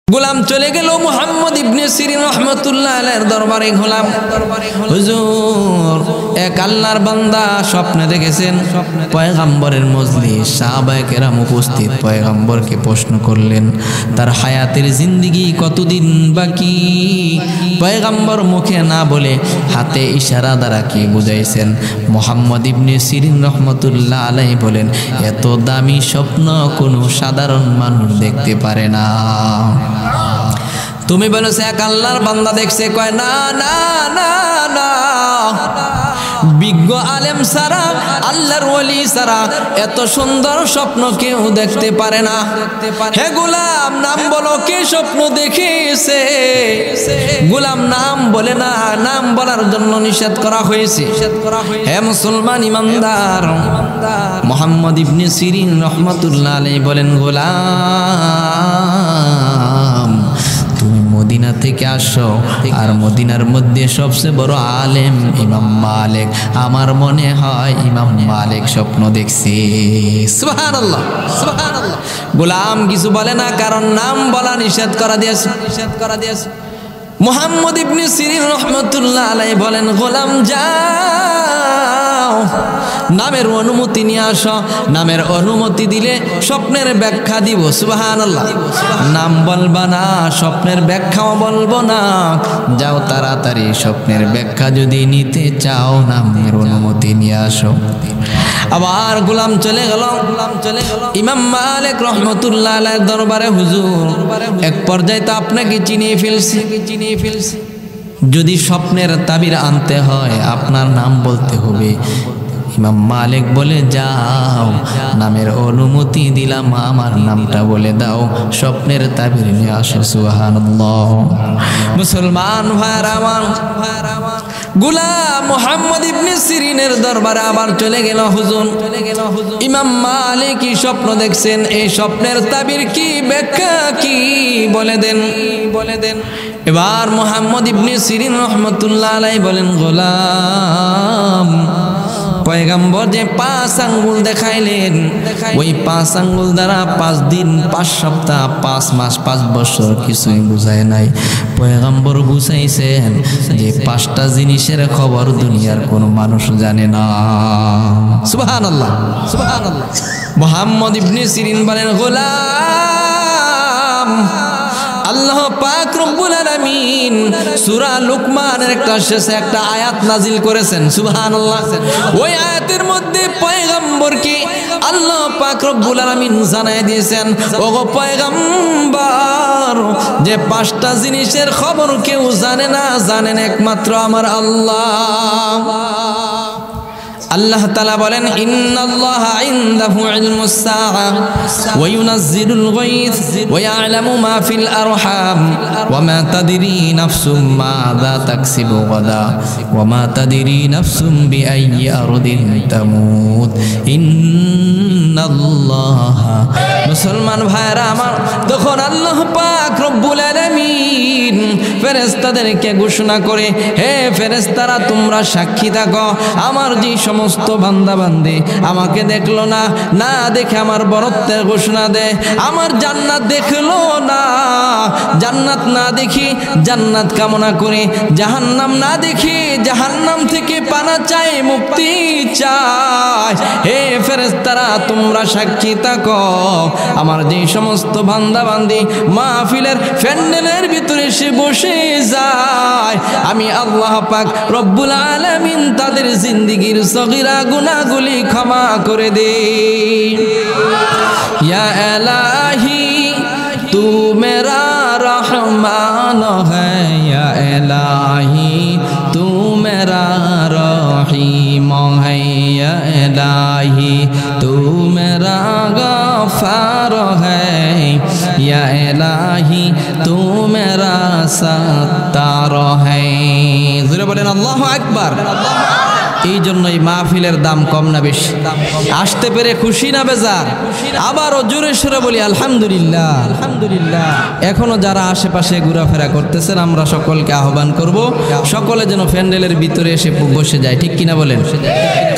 গোলাম চলে গেল মুহাম্মদ ইবনে সিরিন রাহমাতুল্লাহ আলাইহির দরবারে। গোলাম, হুজুর এক আল্লাহর বান্দা স্বপ্নে দেখেছেন পয়গম্বরের মজলিস, সাহাবায়ে কেরাম উপস্থিত। পয়গম্বরকে প্রশ্ন করলেন তার হায়াতের জিন্দেগি কতদিন বাকি। পয়গম্বর মুখে না বলে হাতে ইশারা দ্বারা কি বুঝাইছেন। মুহাম্মদ ইবনে সিরিন রাহমাতুল্লাহ আলাইহি বলেন, এত দামি স্বপ্ন কোনো সাধারণ মানুষ দেখতে পারে না। তুমি বলো সে এক আল্লাহর বান্দা দেখছে? কয় না না না না, বিজ্ঞ আলেম সারা, আল্লাহর ওলি সারা এত সুন্দর স্বপ্ন কেউ দেখতে পারে না। হে গোলাম, নাম বলো, কে স্বপ্ন দেখেছে? গোলাম নাম বলে না, নাম বলার জন্য নিষেধ করা হয়েছে। হে মুসলমান ইমানদার, মুহাম্মদ ইবনে সিরিন রাহমাতুল্লাহ আলাইহি বলেন, গোলাম তুমি মদিনা থেকে আসো, আর মদিনার মধ্যে সবচেয়ে বড় আলেম ইমাম মালিক, আমার মনে হয় ইমাম মালিক স্বপ্ন দেখছে। সুবহানাল্লাহ সুবহানাল্লাহ। গোলাম কিছু বলে না, কারণ নাম বলা নিষেধ করা দিয়েছে। মুহাম্মদ ইবনে সিরিন রাহমাতুল্লাহ আলাইহি বলেন, গোলাম যাও, নামের অনুমতি নিয়ে আসো, নামের অনুমতি দিলে স্বপ্নের ব্যাখ্যা দিব। সুবহানাল্লাহ। নাম বলবা না, স্বপ্নের ব্যাখ্যাও বলবো না, যাও তাড়াতাড়ি স্বপ্নের ব্যাখ্যা যদি নিতে চাও নামের অনুমতি নিয়ে আসো। আবার গোলাম চলে গেল ইমাম মালিক রাহমাতুল্লাহ আলাইহির দরবারে। হুজুর এক পর্যায়ে তো আপনাকে চিনিয়ে ফেলছি, যদি স্বপ্নের তাবির আনতে হয় আপনার নাম বলতে হবে। ইমাম মালিক বলে, যাও, নামের অনুমতি দিলাম, আমার নামটা বলে দাও, স্বপ্নের তাবির নিয়ে আসো। সুবহানাল্লাহ। মুসলমান ভাইরা আমার, গোলাম মুহাম্মদ ইবনে সিরিনের দরবারে আবার চলে গেল। হুজুর ইমাম মালিক কি স্বপ্ন দেখছেন, এই স্বপ্নের তাবির কি, ব্যাখ্যা কি, বলে দেন। এবার মুহাম্মদ ইবনে সিরিন রাহমাতুল্লাহ আলাইহি বলেন, গোলাম পয়গম্বর যে 5 আঙ্গুল দেখাইলেন, ওই 5 আঙ্গুল দ্বারা 5 দিন, 5 সপ্তাহ, 5 মাস, 5 বছর কিছুই বুঝায় নাই। পয়গম্বর বুঝাইছেন যে 5টা জিনিসের খবর দুনিয়ার কোনো মানুষ জানে না। সুবহানাল্লাহ সুবহানাল্লাহ। মুহাম্মদ ইবনে সিরিন বলেন, গোলাম আল্লাহ পাক রব্বুল আলামিন সূরা লুকমানের শেষে একটা আয়াত নাজিল করেছেন। সুবহানাল্লাহ। ওই আয়াতের মধ্যে পয়গম্বরকে আল্লাহ পাক রব্বুল আলামিন জানায় দিয়েছেন, ওগো পয়গম্বর, যে 5টা জিনিসের খবর কেউ জানে না, জানেন একমাত্র আমার আল্লাহ। আল্লাহ তাআলা বলেন, ইন্নাল্লাহা ইনদাহু ইলমুস সাআ ওয়া ইউনাজ্জিলুল গায়থ ওয়া ইয়ালামু মা ফিল আরহাম ওয়া মা তাদরি নাফসুম মাযা তাকসিবু গাদা ওয়া মা তাদরি নাফসুম বিআইয়ি আরদিন তামুত ইন্নাল্লাহা। মুসলমান ভাইরা আমার, তখন আল্লাহ পাক রব্বুল আলামিন ফেরেশতাদেরকে ঘোষণা করে, হে ফেরেশতারা তোমরা সাক্ষী থাকো, আমার যে সমস্ত বান্দা বান্দি আমাকে দেখলো না, না দেখে আমার বরত্বের ঘোষণা দেয়, আমার জান্নাত দেখলো না, জান্নাত না দেখি জান্নাত কামনা করে, জাহান্নাম না দেখি জাহান্নাম থেকে পানা চায়, মুক্তি চায়, হে ফেরেশতারা তোমরা সাক্ষী থাকো, আমার যে সমস্ত বান্দা বান্দি মাহফিলের প্যান্ডেলের ভিতরে এসে বসে যায়, আমি আল্লাহ পাক রব্বুল আলামিন তাদের জিন্দেগীর সগীরা গুনাহগুলি ক্ষমা করে দেই। ইয়া ইলাহি তু মেরা রহমান হ্যায়, ইয়া ইলাহি তু মেরা রহিম হ্যায়, ইয়া ইলাহি তু মেরা গফার হ্যায়, ইয়া ইলাহি তু মেরা সত্তার হ্যায়। জোরে বলেন আল্লাহু আকবার। এই জন্যই মাহফিলের দাম কম না বেশি? আসতে পেরে খুশি না বেজার? আবারও জোরে সোরে বলি আলহামদুলিল্লাহ, আলহামদুলিল্লাহ। এখনো যারা আশেপাশে ঘোরাফেরা করতেছেন আমরা সকলকে আহ্বান করব, সকলে যেন প্যান্ডেলের ভিতরে এসে বসে যায়, ঠিক কিনা বলেন?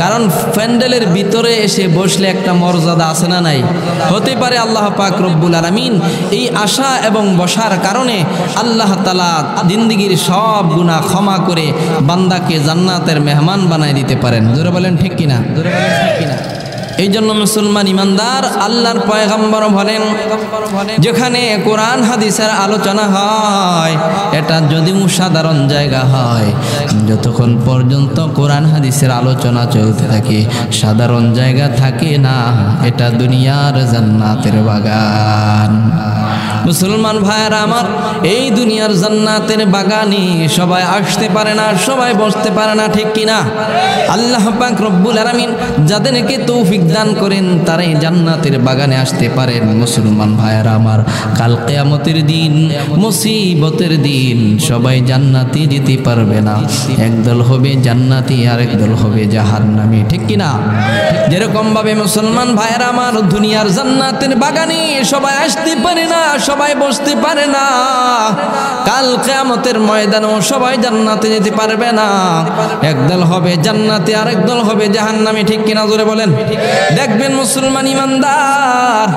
কারণ প্যান্ডেলের ভিতরে এসে বসলে একটা মর্যাদা আছে না নাই? হতে পারে আল্লাহ পাক রব্বুল আলামিন এই আশা এবং বসার কারণে আল্লাহ তাআলা জিন্দেগীর সব গুনাহ ক্ষমা করে বান্দাকে জান্নাতের মেহমান বানায় দিতে পারেন। জোরে বলেন ঠিক কিনা? জোরে বলেন ঠিক কিনা? এই জন্য মুসলমান ইমানদার আল্লাহর পয়গম্বর বলেন, যেখানে কোরআন হাদিসের আলোচনা হয় এটা যদিও সাধারণ জায়গা হয়, যতক্ষণ পর্যন্ত কোরআন হাদিসের আলোচনা চলতে থাকে সাধারণ জায়গা থাকে না, এটা দুনিয়ার জান্নাতের বাগান। মুসলমান ভাইয়েরা আমার, এই দুনিয়ার জান্নাতের বাগানে সবাই আসতে পারে না, সবাই বসতে পারে না, ঠিক কিনা? আল্লাহ পাক রব্বুল আলামিন যাদেরকে তৌফিক দান করেন তারাই জান্নাতের বাগানে আসতে পারেন। মুসলমান ভাইয়েরা আমার, কাল কিয়ামতের দিন, মুসিবতের দিন সবাই জান্নাতে যেতে পারবে না, একদল হবে জান্নাতি আর একদল হবে জাহান্নামী, ঠিক কিনা? যেরকম ভাবে মুসলমান ভাইয়েরা আমার দুনিয়ার জান্নাতের বাগানে সবাই আসতে পারে না, সবাই বসতে পারে না, কাল কিয়ামতের ময়দানেও সবাই জান্নাতে যেতে পারবে না, একদল হবে জান্নাতি আর একদল হবে জাহান্নামী, ঠিক কিনা? জোরে বলেন। দেখবেন মুসলমান ইমানদার,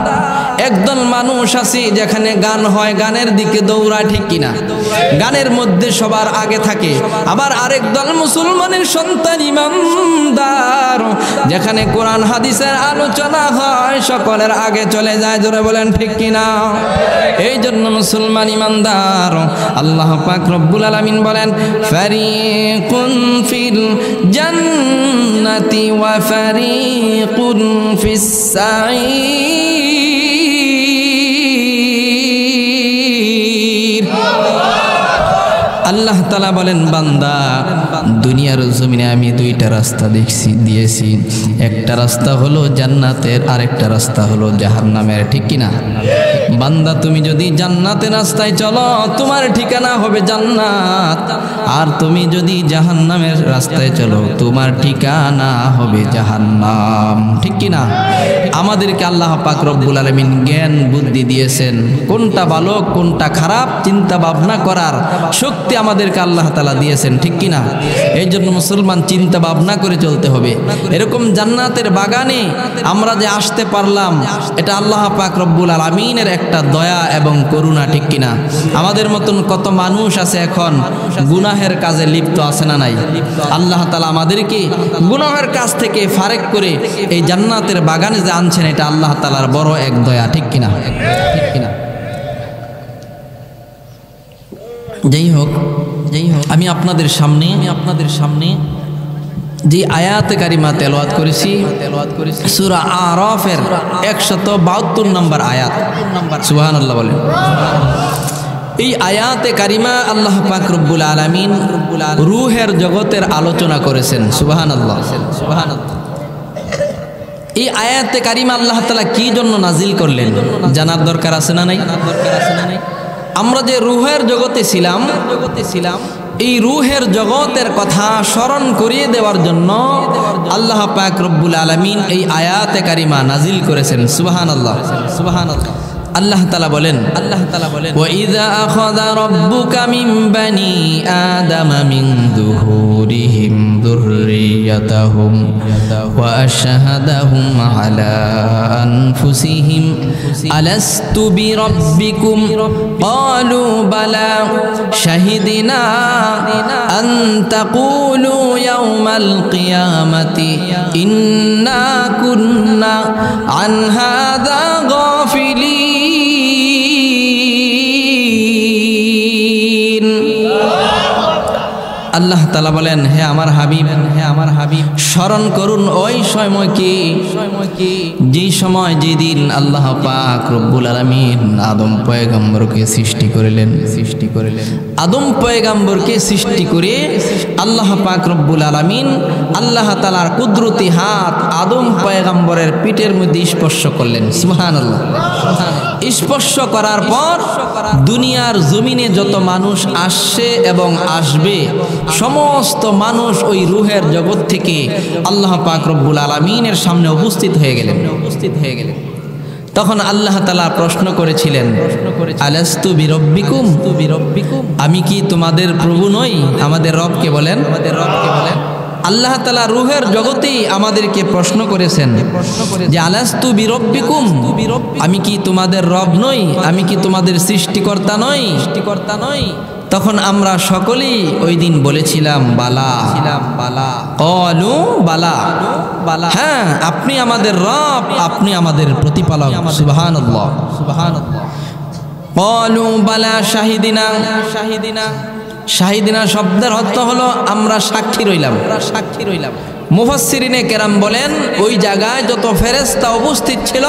একদল মানুষ আছে যেখানে গান হয় গানের দিকে দৌড়ায়, ঠিক কিনা? গানের মধ্যে সবার আগে থাকে। আবার আরেক দল মুসলমানের সন্তান ইমানদার যেখানে কোরআন হাদিসের আলোচনা হয় সকলের আগে চলে যায়। জোরে বলেন ঠিক কিনা? এই জন্য মুসলমান ইমানদার আল্লাহ পাক রব্বুল আলামিন বলেন, ফারিকুন ফিল জান্নাতি ওয়া ফারিকুন ফিস সাঈর। আল্লাহ তাআলা বলেন, বান্দা দুনিয়ার জমিনে আমি দুইটা রাস্তা দিয়েছি, একটা রাস্তা হলো জান্নাতের, আরেকটা রাস্তা হলো জাহান্নামের, ঠিক কিনা? বান্দা তুমি যদি জান্নাতের রাস্তায় চলো তোমার ঠিকানা হবে জান্নাত, আর তুমি যদি জাহান্নামের রাস্তায় চলো তোমার ঠিকানা হবে জাহান্নাম, ঠিক কিনা? আমাদেরকে আল্লাহ পাক রব্বুল আলামিন জ্ঞান বুদ্ধি দিয়েছেন, কোনটা ভালো কোনটা খারাপ চিন্তা ভাবনা করার শক্তি আমাদেরকে আল্লাহ তাআলা দিয়েছেন, ঠিক কিনা? এই জন্য মুসলমান চিন্তা ভাবনা করে চলতে হবে। এরকম জান্নাতের বাগানে আমরা যে আসতে পারলাম এটা আল্লাহ পাক রব্বুল আলামিনের একটা দয়া এবং করুণা, ঠিক কিনা? আমাদের মতন কত মানুষ আছে এখন গুনাহের কাজে লিপ্ত আছে না নাই? আল্লাহ তাআলা আমাদেরকে গুনাহের কাজ থেকে ফারেক করে এই জান্নাতের বাগানে যে আনছেন এটা আল্লাহ তাআলার বড় এক দয়া, ঠিক কিনা? ঠিক কিনা? যাই হোক আমি আপনাদের সামনে যে আয়াতে কারিমা তেলাওয়াত করেছি সূরা আরাফের 172 নম্বর আয়াত। সুবহানাল্লাহ বলেন। এই আয়াতে কারিমা আল্লাহ পাক রব্বুল আলামিন রূহের জগতের আলোচনা করেছেন। সুবহানাল্লাহ, সুবহানাল্লাহ। এই আয়াতে কারিমা আল্লাহ তাআলা কি জন্য নাজিল করলেন জানার দরকার আছে না নাই? আমরা যে রূহের জগতে ছিলাম এই রূহের জগতের কথা স্মরণ করিয়ে দেওয়ার জন্য আল্লাহ পাক রব্বুল আলামিন এই আয়াতে কারিমা নাজিল করেছেন। সুবহানাল্লাহ, সুবহানাল্লাহ। আল্লাহ তাআলা বলেন, ওয়া ইযা আখাযা রাব্বুকা মিন বানি আদামা মিন যুহুরিহিম যুররিয়াতাহুম ওয়া আশহাদাহুম আলা আনফুসিহিম আলাস্তু বিরাব্বিকুম ক্বালু বালা শাহিদনা আন তাকুলু ইয়াওমাল কিয়ামাতি ইন্না কুন্না আন হাযা গাফিলিন। আল্লাহ তাআলা বলেন, হে আমার হাবিব স্মরণ করুন ওই সময় কি যেই সময় যেদিন আল্লাহ পাক রব্বুল আলামিন আদম পয়গম্বরকে সৃষ্টি করলেন। আদম পয়গম্বরকে সৃষ্টি করে আল্লাহ পাক রব্বুল আলামিন আল্লাহ তাআলার কুদরতি হাত আদম পয়গম্বরের পিঠের মধ্যে স্পর্শ করলেন। সুবহানাল্লাহ। স্পর্শ করার পর দুনিয়ার জমিনে যত মানুষ আসছে এবং আসবে সমস্ত মানুষ ওই রূহের জগৎ থেকে আল্লাহ পাক রব্বুল আলামিনের সামনে উপস্থিত হয়ে গেলেন। তখন আল্লাহ তাআলা প্রশ্ন করেছিলেন, আলাস্তু বিরব্বিকুম, আমি কি তোমাদের প্রভু নই? আমাদের রবকে বলেন, আল্লাহ তাআলা রূহের জগতেই আমাদেরকে প্রশ্ন করেছেন যে আলাস্তু বিরব্বিকুম, আমি কি তোমাদের রব নই? আমি কি তোমাদের সৃষ্টিকর্তা নই? তখন আমরা সকলেই ওই দিন বলেছিলাম বালা, ক্বালু বালা, হ্যাঁ আপনি আমাদের রব, আপনি আমাদের প্রতিপালক। সুবহানাল্লাহ। ক্বালু বালা শাহিদিনা, শাহিদিনা শব্দের অর্থ হলো আমরা সাক্ষী রইলাম। মুফাসসিরিনে কেরাম বলেন ওই জায়গায় যত ফেরেশতা উপস্থিত ছিল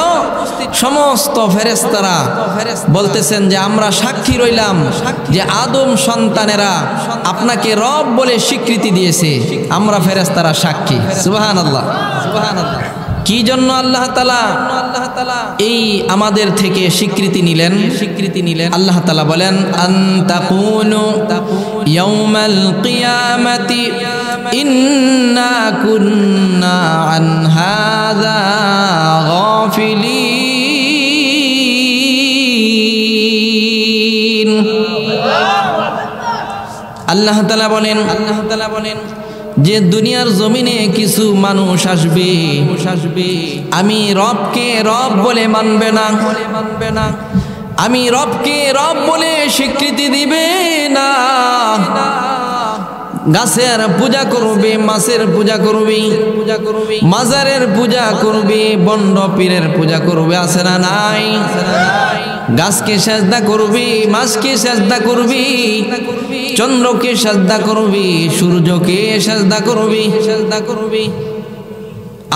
সমস্ত ফেরেশতারা বলতেছেন যে আমরা সাক্ষী রইলাম যে আদম সন্তানেরা আপনাকে রব বলে স্বীকৃতি দিয়েছে, আমরা ফেরেশতারা সাক্ষী। সুবহানাল্লাহ। কি জন্য আল্লাহ তাআলা এই আমাদের থেকে স্বীকৃতি নিলেন? আল্লাহ তাআলা বলেন আনতাকুনু ইয়াউমাল কিয়ামাতি ইন্না কুন্না আন হাযা গাফিলিন। আল্লাহ তাআলা বলেন যে দুনিয়ার জমিনে কিছু মানুষ আসবে, আমি রবকে রব বলে মানবে না, আমি রবকে রব বলে স্বীকৃতি দিবে না, গাছের পূজা করবে, মাছের পূজা করবে, মাজারের পূজা করবে, বন্ড পীরের পূজা করবে, আছে না নাই? গাছকে সেজদা করবি, মাছকে সেজদা করবি, চন্দ্রকে সেজদা করবি, সূর্যকে সেজদা করবি।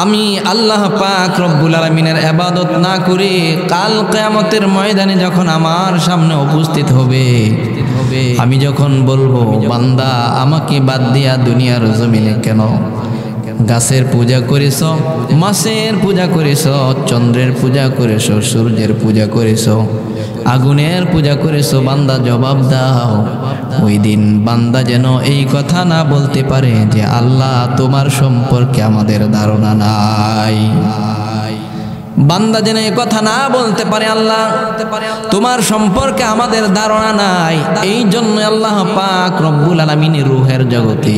আমি আল্লাহ পাক রব্বুল আলামিনের ইবাদত না করে কাল কিয়ামতের ময়দানে যখন আমার সামনে উপস্থিত হবে, আমি যখন বলবো বান্দা আমাকে বাদ দিয়া দুনিয়ার জমিনে কেন গাছের পূজা করেছ, মাছের পূজা করেছ, চন্দ্রের পূজা করেছ, সূর্যের পূজা করেছ, আগুনের পূজা করেছ, বান্দা জবাব দাও। ওই দিন বান্দা যেন এই কথা না বলতে পারে যে আল্লাহ তোমার সম্পর্কে আমাদের ধারণা নাই। বান্দা যেন এই কথা না বলতে পারে আল্লাহ তোমার সম্পর্কে আমাদের ধারণা নাই। এই জন্য আল্লাহ পাক রব্বুল আলামিনের রূহের জগতে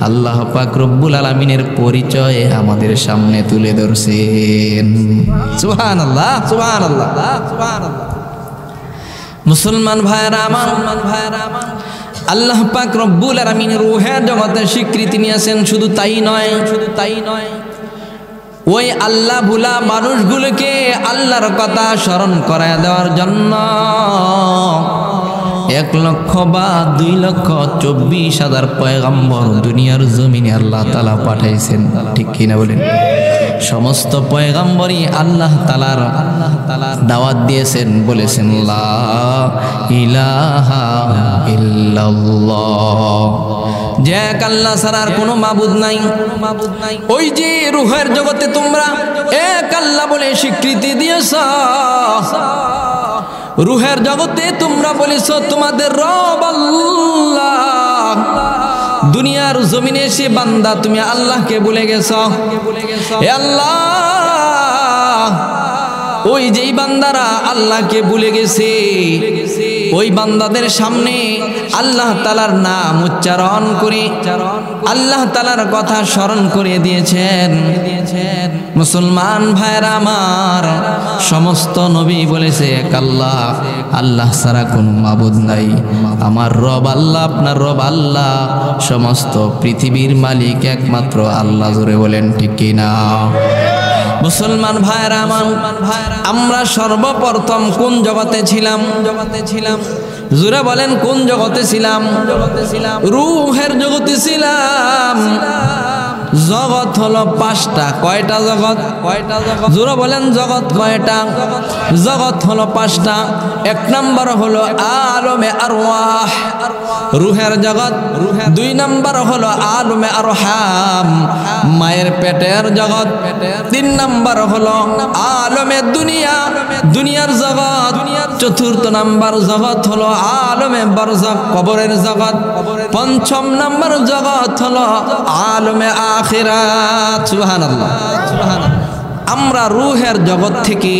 আল্লাহ পাক রব্বুল আলামিনের পরিচয় আমাদের সামনে তুলে ধরছেন। সুবহানাল্লাহ, সুবহানাল্লাহ, সুবহানাল্লাহ। মুসলমান ভাইরা আমার, আল্লাহ পাক রব্বুল আলামিনের রূহের জগতে স্বীকৃতি নিয়েছেন। শুধু তাই নয়, ওই আল্লাহ ভুলা মানুষগুলোকে আল্লাহর কথা স্মরণ করায় দেওয়ার জন্য 1,00,000 বা 2,24,000 পয়গম্বর দুনিয়ার জমিনে আল্লাহ তাআলা পাঠাইছেন। ঠিক কিনা বলেন? সমস্ত পয়গম্বরই আল্লাহ তাআলার দাওয়াত দিয়েছেন, বলেছেন লা ইলাহা ইল্লাল্লাহ, যে এক আল্লাহ ছাড়া আর কোনো মাবুদ নাই। ওই যে রূহের জগতে তোমরা এক আল্লাহ বলে স্বীকৃতি দিয়েছ, রূহের জগতে তোমরা বলেছ তোমাদের রব আল্লাহ, দুনিয়ার জমিনে এসে বান্দা তুমি আল্লাহকে ভুলে গেছ। এ আল্লাহ, ওই যেই বান্দারা আল্লাহকে ভুলে গেছে ওই বান্দাদের সামনে আল্লাহ তাআলার নাম উচ্চারণ করে আল্লাহ তাআলার কথা স্মরণ করে দিয়েছেন। মুসলমান ভাইরা আমার, সমস্ত নবী বলেছে এক আল্লাহ, আল্লাহ ছাড়া কোনো মাবুদ নাই। আমার রব আল্লাহ, আপনার রব আল্লাহ, সমস্ত পৃথিবীর মালিক একমাত্র আল্লাহ। জোরে বলেন ঠিক কিনা? মুসলমান ভাইরা আমার, আমরা সর্বপ্রথম কোন জগতে ছিলাম? জোরে বলেন কোন জগতে ছিলাম? রূহের জগতে ছিলাম। জগৎ হলো পাঁচটা। কয়টা জগৎ? জোরে বলেন জগৎ কয়টা? জগৎ হলো পাঁচটা। এক নাম্বার হলো আলমে আরওয়াহ, রুহের জগৎ। দুই নাম্বার হলো আলমে আরহাম, মায়ের পেটের জগৎ। তিন নাম্বার হলো আলমে দুনিয়া, দুনিয়ার জগৎ। চতুর্থ নাম্বার জগৎ হলো আলমে বারজাখ, কবরের জগৎ। পঞ্চম নাম্বার জগৎ হলো আলমে আখিরাত। সুবহানাল্লাহ। আমরা রুহের জগৎ থেকে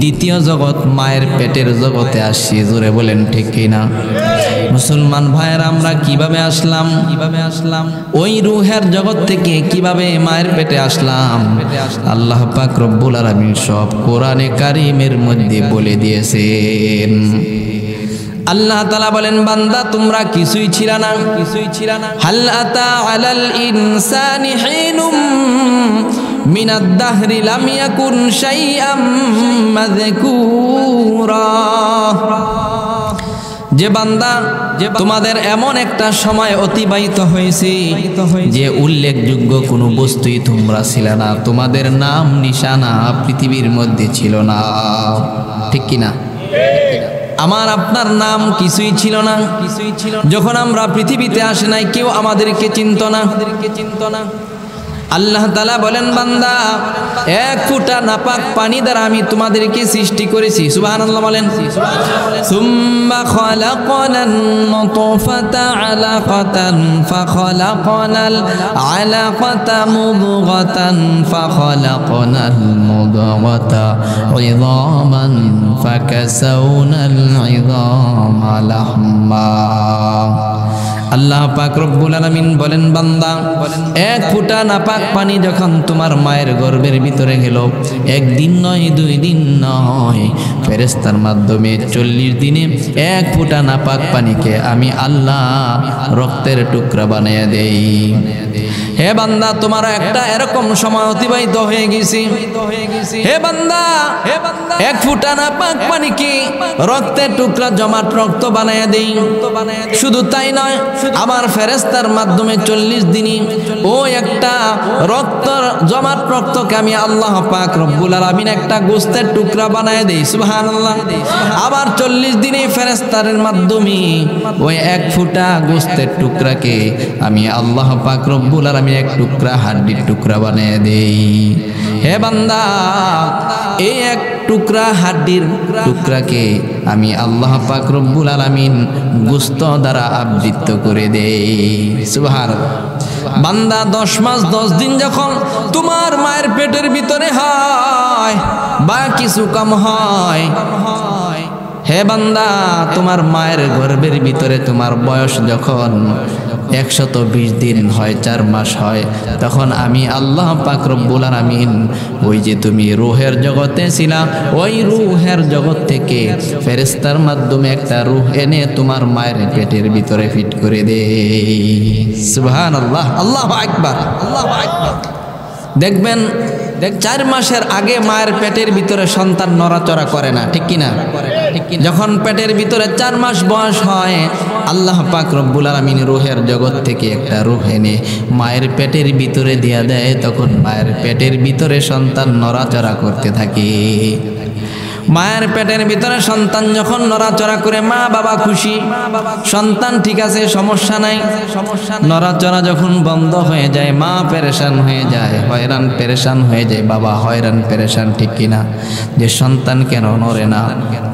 দ্বিতীয় জগৎ মায়ের পেটের জগতে আসছি। জোরে বলেন ঠিক কিনা? মুসলমান ভাইয়ের আমরা কিভাবে আসলাম? ওই রুহের জগৎ থেকে কিভাবে মায়ের পেটে আসলাম? আল্লাহ পাক রব্বুল আলামিন সব কোরআনে কারীমের মধ্যে বলে দিয়েছেন। আল্লাহ তাআলা বলেন, বান্দা তোমরা কিছুই ছিল না। হাল আতা আলাল ইনসানি হিনুম মিনাদ দাহরি লাম ইয়াকুন শাইআম মাযকুরা। যে বান্দা, তোমাদের এমন একটা সময় অতিবাহিত হয়েছে যে উল্লেখযোগ্য কোনো বস্তুই তোমরা ছিল না, তোমাদের নাম নিশানা পৃথিবীর মধ্যে ছিল না। ঠিক কিনা? আমার আপনার নাম কিছুই ছিল না। যখন আমরা পৃথিবীতে আসি নাই, কেউ আমাদেরকে চিনত না। আল্লাহ তাআলা বলেন, বান্দা এক ফোঁটা নাপাক পানি দ্বারা আমি তোমাদেরকে সৃষ্টি করেছি। সুবহানাল্লাহ বলেন। সুম্মা খালাকনান নুতফাতা আলাকাতান ফাখালাকনাল আলাকাতা মুদগাতান ফাখালাকনাল মুদগাতা ইযামান ফাকাসাউনাল ইযামা লাহমা। আল্লাহ পাক রব্বুল আলামিন বলেন, বান্দা এক ফোঁটা নাপাক পানি যখন তোমার মায়ের গর্ভের ভিতরে গেল, একদিন নয়, 2 দিন নয়, ফেরেশতার মাধ্যমে 40 দিনে এক ফোঁটা নাপাক পানিকে আমি আল্লাহ রক্তের টুকরা বানিয়ে দেই। হে বান্দা, তোমার একটা এরকম সময় অতিবাহিত হয়ে গেছে। হে বান্দা, এক ফোঁটা নাপাক পানিকে রক্তের টুকরা জমাট রক্ত বানিয়ে দেই। শুধু তাই নয়, আমার ফেরেশতার মাধ্যমে 40 দিনই ও একটা রক্ত জমাট রক্তকে আমি আল্লাহ পাক রব্বুল আলামিন একটা গোশতের টুকরা বানিয়ে দেই। সুবহানাল্লাহ। আবার 40 দিনে ফেরেশতার মাধ্যমে ওই এক ফোঁটা গোশতের টুকরাকে আমি আল্লাহ পাক রব্বুল আলামিন এক টুকরা হাড্ডির টুকরা বানিয়ে দেই। হে বান্দা, এই এক টুকরা হাড্ডির টুকরাকে আমি আল্লাহ পাক রব্বুল আলামিন গোশত দ্বারা আবৃত করে দেই। সুবহানাল্লাহ। বান্দা 10 মাস 10 দিন যখন তোমার মায়ের পেটের ভিতরে হয় বা কিছু কম হয়, হে বান্দা, তোমার মায়ের গর্ভের ভিতরে তোমার বয়স যখন 120 দিন হয়, 4 মাস হয়, তখন আমি আল্লাহ পাক রব্বুল আলামিন ওই যে তুমি রূহের জগতে ছিলা, ওই রূহের জগৎ থেকে ফেরেশতার মাধ্যমে একটা রূহ এনে তোমার মায়ের পেটের ভিতরে ফিট করে দেই। সুবহানাল্লাহ। আল্লাহু আকবার, আল্লাহু আকবার। দেখবেন 4 মাসের আগে মায়ের পেটের ভিতরে সন্তান নড়াচড়া করে না। ঠিক কিনা? যখন পেটের ভিতরে 4 মাস বয়স হয়, আল্লাহ পাক রব্বুল আলামিন রূহের জগৎ থেকে একটা রূহ এনে মায়ের পেটের ভিতরে দিয়া দেয়, তখন মায়ের পেটের ভিতরে সন্তান নড়াচড়া করতে থাকে। মায়ের পেটের ভিতরে সন্তান যখন নড়াচড়া করে মা বাবা খুশি, সন্তান ঠিক আছে, সমস্যা নাই। নড়াচড়া যখন বন্ধ হয়ে যায়, মা পেরেশান হয়ে যায়, হয়রান পেরেশান হয়ে যায়, বাবা হয়রান পেরেশান। ঠিক কিনা? যে সন্তান কেন নড়ে না,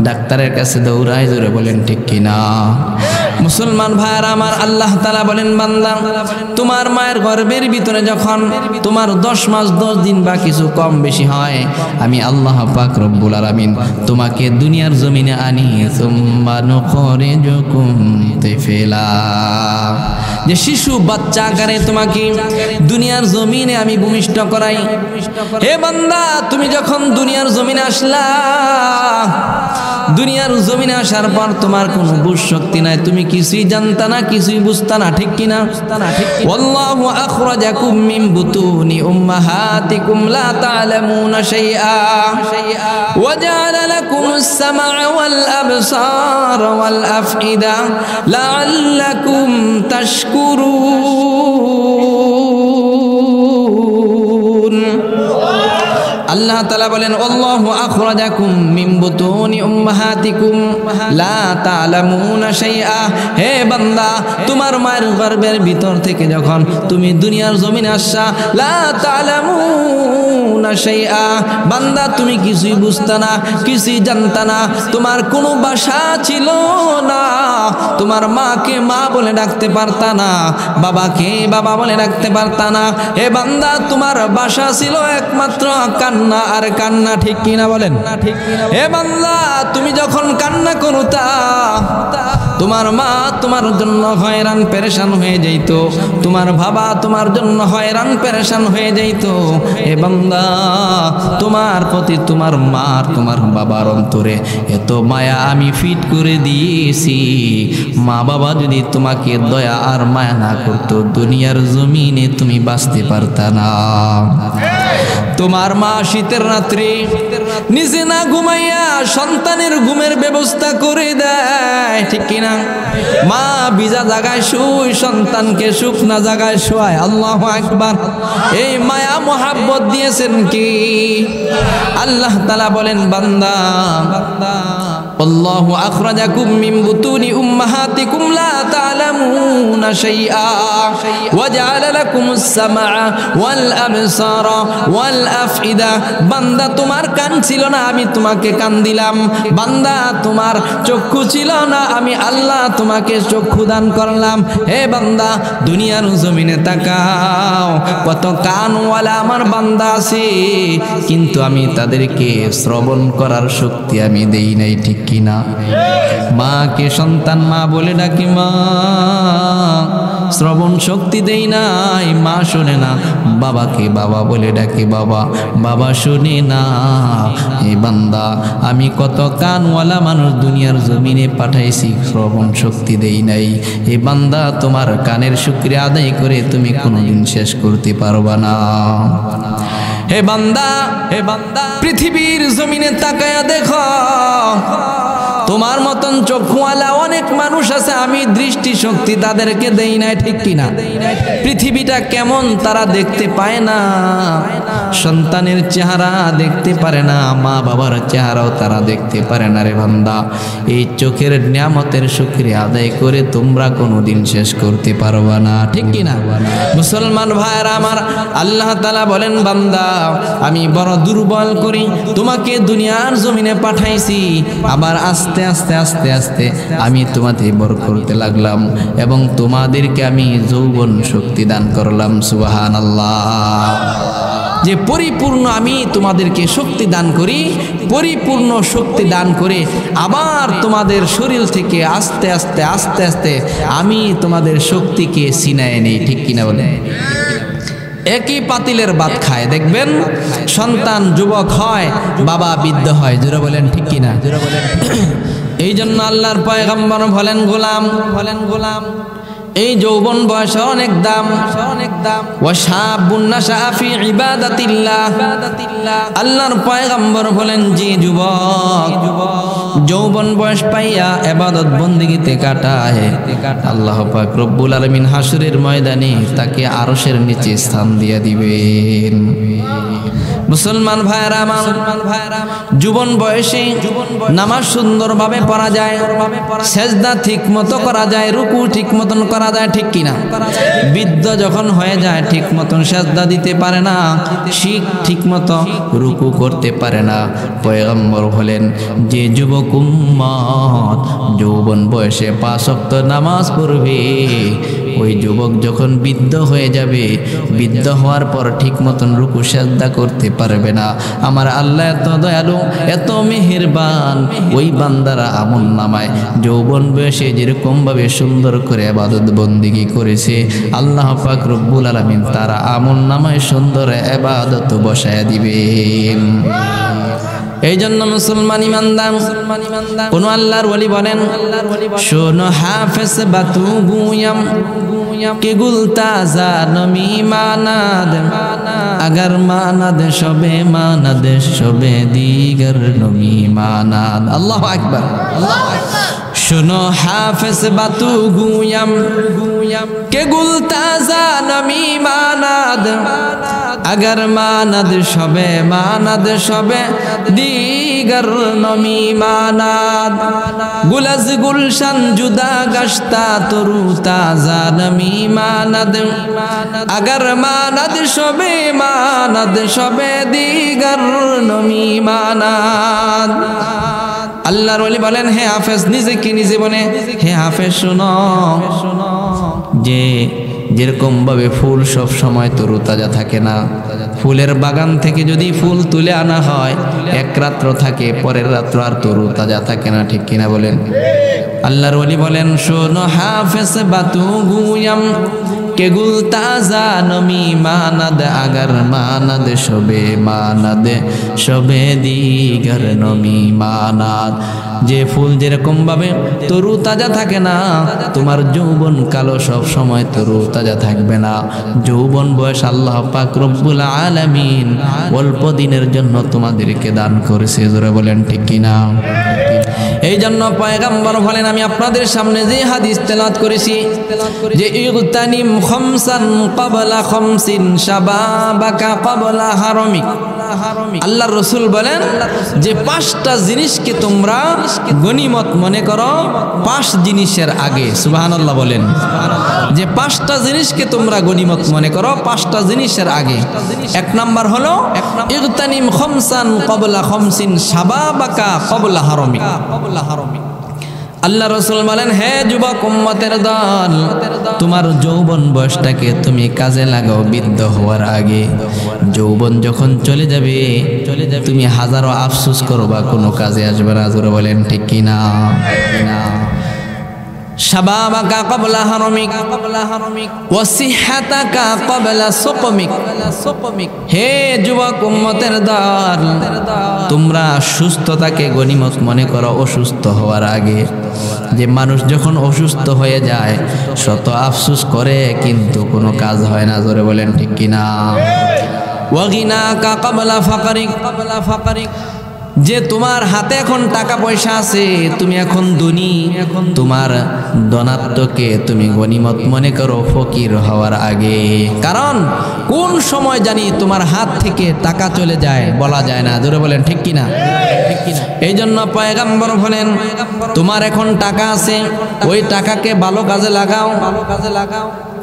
ডাক্তারের কাছে দৌড়ায়। জোরে বলেন ঠিক কিনা? মুসলমান ভাইরা আমার, আল্লাহ তাআলা বলেন, বান্দা তোমার মায়ের গর্ভের ভিতরে যখন তোমার 10 মাস 10 দিন বা কিছু কম বেশি হয়, আমি আল্লাহ পাক রব্বুল আলামিন তোমাকে দুনিয়ার জমিনে আনি। সুম্মা নুখরিজুকুম তিফলা, যে শিশু বাচ্চা আকারে তোমাকে দুনিয়ার জমিনে আমি ভূমিষ্ঠ করাই। হে বান্দা, তুমি যখন দুনিয়ার জমিনে আসলা, দুনিয়ার জমিনে আসার পর তোমার কোনো বুঝ শক্তি নাই, তুমি কিছুই জানতা না, কিছুই বুঝতা না। ঠিক কিনা? ওয়াল্লাহু আখরাজাকুম মিন বুতুনি উম্মাহাতিকুম লা তা'লামুনা শাইআ ওয়া জা'আলা লাকুমুস সাম'a ওয়াল আবসারা ওয়াল আফইদা লা'আল্লাকুম তাশকুরুন। আল্লাহ তাআলা বলেন আল্লাহু আখরাজাকুম মিন বুতুনি উম্মাহাতিকুম লা তা'লামুনা শাইআ। হে বান্দা, তোমার মায়ের গর্ভের ভিতর থেকে যখন তুমি দুনিয়ার জমিনে আসছা, লা তা'লামুনা শাইআ, বান্দা তুমি কিছুই বুঝতা না, কিছুই জানতা না, তোমার কোনো ভাষা ছিল না, তোমার মাকে মা বলে ডাকতে পারতা না, বাবাকে বাবা বলে ডাকতে পারতা না। হে বান্দা, তোমার ভাষা ছিল একমাত্র কান্না আর কান্না, ঠিক কিনা বলেন? হে বান্দা, তুমি যখন কান্না করতা, তোমার মা তোমার জন্য হয়রান পেরেশান হয়ে যাইতো, তোমার বাবা তোমার জন্য হয়রান পেরেশান হয়ে যাইতো। হে বান্দা, তোমার প্রতি তোমার মা তোমার বাবার অন্তরে এত মায়া আমি ফিট করে দিয়েছি, মা বাবা যদি তোমাকে দয়া আর মায়া না করতো, দুনিয়ার জমিনে তুমি বাঁচতে পারতা না। তোমার মা শীতের রাত্রে নিজে না ঘুমাইয়া সন্তানের ঘুমের ব্যবস্থা করে দেয়, ঠিক কিনা? মা ভিজা জায়গায় শুই, সন্তানকে শুকনা জায়গায় শোয়ায়। আল্লাহু আকবার। এই মায়া মোহাব্বত দিয়েছেন কি? আল্লাহ তাআলা বলেন, বান্দা আল্লাহু আখরাজাকুম মিন বুতুনি উম্মাহাতিকুম লা তা'লামুনা শাইআ ওয়া জাআলা লাকুমুস সামআ ওয়াল আবসারা ওয়াল আফইদা। বান্দা, তোমার কান ছিল না, আমি তোমাকে কান দিলাম। বান্দা, তোমার চক্ষু ছিল না, আমি আল্লাহ তোমাকে চক্ষু দান করলাম। হে বান্দা, দুনিয়ার জমিনে তাকাও, কত কানওয়ালা আমার বান্দা আছে, কিন্তু আমি তাদেরকে শ্রবণ করার শক্তি আমি দেই নাই, ঠিক কিনা? মাকে সন্তান মা বলে ডাকি, মা শ্রবণ শক্তি দেই নাই, মা শোনে না। বাবাকে বাবা বলে ডাকি, বাবা বাবা শোনে না। এই বান্দা, আমি কত কানওয়ালা মানুষ দুনিয়ার জমিনে পাঠাইছি, শ্রবণ শক্তি দেই নাই। এই বান্দা, তোমার কানের শুকরিয়া আদায় করে তুমি কোনোদিন শেষ করতে পারবা না। হে বান্দা, হে বান্দা, পৃথিবীর জমিনে তাকায়া দেখো, তোমার মতন চক্ষুওয়ালা অনেক মানুষ আছে, আমি দৃষ্টি শক্তি তাদেরকে দেই নাই, ঠিক কিনা? পৃথিবীটা কেমন তারা দেখতে পায় না, সন্তানের চেহারা দেখতে পারে না, মা বাবার চেহারাও তারা দেখতে পারে না। রে বান্দা, এই চোখের নিয়ামতের শুকরিয়া আদায় করে তোমরা কোনোদিন শেষ করতে পারবা না, ঠিক কিনা? মুসলমান ভাইরা আমার, আল্লাহ তাআলা বলেন, বান্দা আমি বড় দুর্বল করি তোমাকে দুনিয়ার জমিনে পাঠাইছি, আবার আস্তে আস্তে আস্তে আস্তে আমি তোমাদের বড় করতে লাগলাম এবং তোমাদেরকে আমি যৌবন শক্তি দান করলাম। সুবহানাল্লাহ। যে পরিপূর্ণ আমি তোমাদেরকে শক্তি দান করি, পরিপূর্ণ শক্তি দান করে আবার তোমাদের শরীর থেকে আস্তে আস্তে আস্তে আস্তে আমি তোমাদের শক্তিকে ছিনায় নেই, ঠিক কিনা বলে? একই পাতিলের ভাত খায়, দেখবেন সন্তান যুবক হয়, বাবা বৃদ্ধ হয়। জোরে বলেন, ঠিক কিনা? এই জন্য আল্লাহর পয়গম্বর বলেন, গোলাম এই যৌবন বয়স অনেক দাম, অনেক দাম। ওয়া শাবুন নাশা ফি ইবাদাতিল্লাহ, আল্লাহর পয়গম্বর বলেন, যে যুবক যৌবন বয়স পাইয়া ইবাদত বন্দেগীতে কাটায়, আল্লাহ পাক রব্বুল আলামিন হাসরের ময়দানে তাকে আরশের নিচে স্থান দিয়ে দিবেন। মুসলমান ভাইরা আমার, যুবন বয়সে নামাজ সুন্দরভাবে পড়া যায়, সেজদা ঠিক মতো করা যায়, রুকু ঠিক মতন করা যায়, ঠিক কিনা? বৃদ্ধ যখন হয়ে যায় ঠিক মতন সেজদা দিতে পারে না, ঠিক মতো রুকু করতে পারে না। পয়গম্বর বলেন, যে যুবক উম্মত যৌবন বয়সে 5 ওয়াক্ত নামাজ পড়বে, ওই যুবক যখন বৃদ্ধ হয়ে যাবে, বৃদ্ধ হওয়ার পর ঠিক মতন রুকু সেজদা করতে পারবে না। আমার আল্লাহ এত দয়ালু, এত মেহেরবান, ওই বান্দারা আমল নামায় যৌবন বয়সে যেরকম ভাবে সুন্দর করে ইবাদত বন্দেগী করেছে, আল্লাহ পাক রব্বুল আলামিন তারা আমল নামায় সুন্দর ইবাদত বসায় দিবেন। এই জন্য মুসলমান ইমানদার কোন আল্লাহর ওলি বলেন, শোনো হাফেজ বাতু গুয়াম কে গুলতা জানমি মানাদ, আগার মানাদ সবে মানাদ সবে দিগর নমি মানাদ। আল্লাহু আকবার। শুনো হাফেজ বাতু গুয়াম কে গুল তাজা নমি মানাদ अगर मानद शबे दीगर नमी मानाद गुलज गुलशन जुदा गश्ता तुरु ताजा नमी मानद अगर मानद शबे दीगर नमी मानाद আল্লাহর ওলি বলেন হে হাফেজ নিজে কি নিজে বলে হে হাফেজ শুনো যে যেরকম ভাবে ফুল সব সময় তরুতাজা থাকে না, ফুলের বাগান থেকে যদি ফুল তুলে আনা হয় এক রাত্র থাকে, পরের রাত্র আর তরুতাজা থাকে না, ঠিক কিনা বলেন? আল্লাহর ওলি বলেন শোনো হাফেজ বাতু গুয়াম কে গুল তাজা নমি মানাদ আগার মানাদ শবে দিগার নমি মানাদ। যে ফুল যেরকম ভাবে তরু তাজা থাকে না, তোমার যৌবন কালো সব সময় তরু তাজা থাকবে না। যৌবন বয়স আল্লাহ পাক রব্বুল আলামিন অল্প দিনের জন্য তোমাদেরকে দান করেছে, জোরে বলেন ঠিক কিনা? এই জন্য পয়গম্বর বলেন আমি আপনাদের সামনে যে হাদিস তেলাওয়াত করেছি যে ইগতানিম খামসান ক্বাবলা খামসিন শাবাবাকা ক্বাবলা হারামিক, আল্লাহর রাসূল বলেন যে পাঁচটা জিনিসকে তোমরা গনিমত মনে করো পাঁচ জিনিসের আগে। সুবহানাল্লাহ বলেন যে পাঁচটা জিনিসকে তোমরা গনিমত মনে করো পাঁচটা জিনিসের আগে। এক নাম্বার হলো ইগতানিম খামসান ক্বাবলা খামসিন শাবাবাকা ক্বাবলা হারামিক। আল্লাহ রাসূল বলেন হে যুবক উম্মতের দল, তোমার যৌবন বয়সটাকে তুমি কাজে লাগাও বৃদ্ধ হওয়ার আগে। যৌবন যখন চলে যাবে তুমি হাজারো আফসোস করবা, কোনো কাজে আসবে না, জোরে বলেন ঠিক কিনা? শাবাবাকা ক্বাবলা হারামিক ওয়া সিহহাতাকা ক্বাবলা সুকমিক। হে যুবক উম্মতের দল, তোমরা সুস্থতাকে গনিমত মনে করো অসুস্থ হওয়ার আগে। যে মানুষ যখন অসুস্থ হয়ে যায় শত আফসোস করে কিন্তু কোনো কাজ হয় না, জোরে বলেন ঠিক কিনা? ওয়া গিনাকা ক্বাবলা ফাকরিক। যে তোমার হাতে এখন টাকা পয়সা আছে, তুমি এখন ধনী, তোমার ধনাত্মকে তুমি গনিমত মনে করো ফকির হওয়ার আগে। কারণ কোন সময় জানি তোমার হাত থেকে টাকা চলে যায় বলা যায় না, জোরে বলেন ঠিক কিনা? এই জন্য পয়গম্বর বলেন তোমার এখন টাকা আছে, ওই টাকাকে ভালো কাজে লাগাও,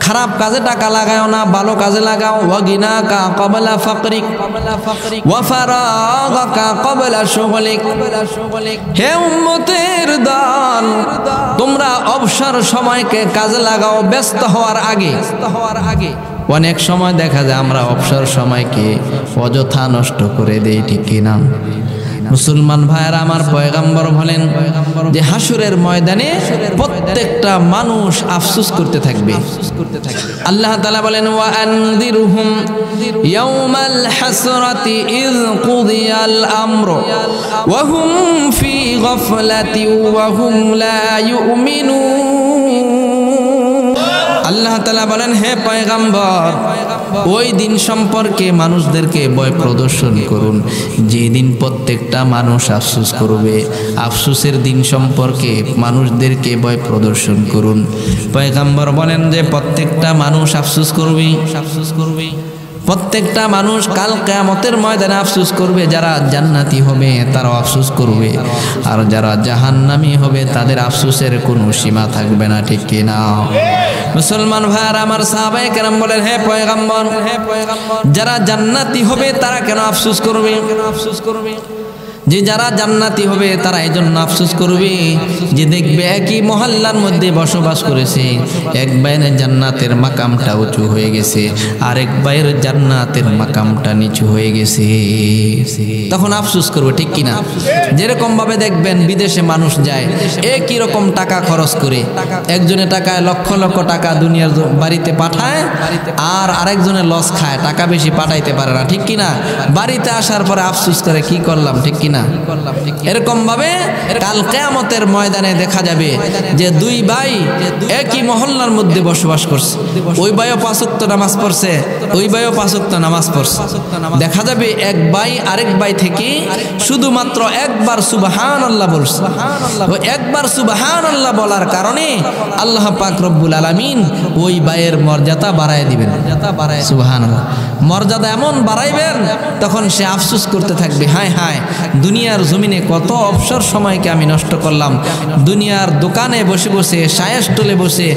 খারাপ কাজে টাকা লাগাও না, ভালো কাজে লাগাও। ওয়া গিনাকা ক্বাবলা ফাকরিক ওয়া ফারাগাকা ক্বাবলা শুগলিক। হে উম্মতের দল, তোমরা অবসর সময়কে কাজে লাগাও ব্যস্ত হওয়ার আগে। অনেক সময় দেখা যায় আমরা অবসর সময়কে অযথা নষ্ট করে দেই, ঠিক কিনা? মুসলমান ভাইয়েরা আমার, পয়গম্বর বলেন যে হাসরের ময়দানে প্রত্যেকটা মানুষ আফসোস করতে থাকবে। আল্লাহ তাআলা বলেন ওয়া আনযিরহুম ইয়াওমাল হাসরাতি ইয কুদিয়াল আমরু ওয়া হুম ফি গাফলাতি ওয়া হুম লা ইউমিনুন। আল্লাহ তাআলা বলেন হে পয়গম্বর, ওই দিন সম্পর্কে মানুষদেরকে ভয় প্রদর্শন করুন, যেদিন প্রত্যেকটা মানুষ আফসোস করবে। আফসোসের দিন সম্পর্কে মানুষদেরকে ভয় প্রদর্শন করুন। পয়গম্বর বলেন যে প্রত্যেকটা মানুষ আফসোস করবে। প্রত্যেকটা মানুষ কাল কিয়ামতের ময়দানে আফসোস করবে। যারা জান্নাতি হবে তারাও আফসোস করবে, আর যারা জাহান্নামী হবে তাদের আফসোসের কোনো সীমা থাকবে না, ঠিক কিনা? মুসলমান ভাইরা আমার, সাহাবায়ে কেরাম বলেন হে পয়গম্বর, যারা জান্নাতি হবে তারা কেন আফসোস করবে? যে যারা জান্নাতি হবে তারা এই জন্য আফসোস করবে যে দেখবে একই মহল্লার মধ্যে বসবাস করেছে, এক ভাইয়ের জান্নাতের মাকামটা উঁচু হয়ে গেছে, আরেক ভাইয়ের জান্নাতের মাকামটা নিচু হয়ে গেছে, তখন আফসোস করবে, ঠিক কিনা? যেরকম ভাবে দেখবেন বিদেশে মানুষ যায় একই রকম টাকা খরচ করে, একজনে টাকায় লক্ষ লক্ষ টাকা দুনিয়ার বাড়িতে পাঠায়, আর আরেকজনের লস খায়, টাকা বেশি পাঠাইতে পারে না, ঠিক কিনা? বাড়িতে আসার পরে আফসোস করে কি করলাম, ঠিক কিনা? কিনা? এরকম ভাবে কাল কিয়ামতের ময়দানে দেখা যাবে যে দুই ভাই একই মহল্লার মধ্যে বসবাস করছে, ওই ভাইও 5 ওয়াক্ত নামাজ পড়ছে, ওই ভাইও 5 ওয়াক্ত নামাজ পড়ছে। দেখা যাবে এক ভাই আরেক ভাই থেকে শুধুমাত্র একবার সুবহানাল্লাহ বলছে, ওই একবার সুবহানাল্লাহ বলার কারণে আল্লাহ পাক রব্বুল আলামিন ওই ভাইয়ের মর্যাদা বাড়ায় দিবেন। সুবহানাল্লাহ, মর্যাদা এমন বাড়াইবেন তখন সে আফসোস করতে থাকবে, হায় হায় দুনিয়ার জমিনে কত অবসর সময়কে আমি নষ্ট করলাম, দুনিয়ার দোকানে বসে বসে শায়ের স্টলে বসে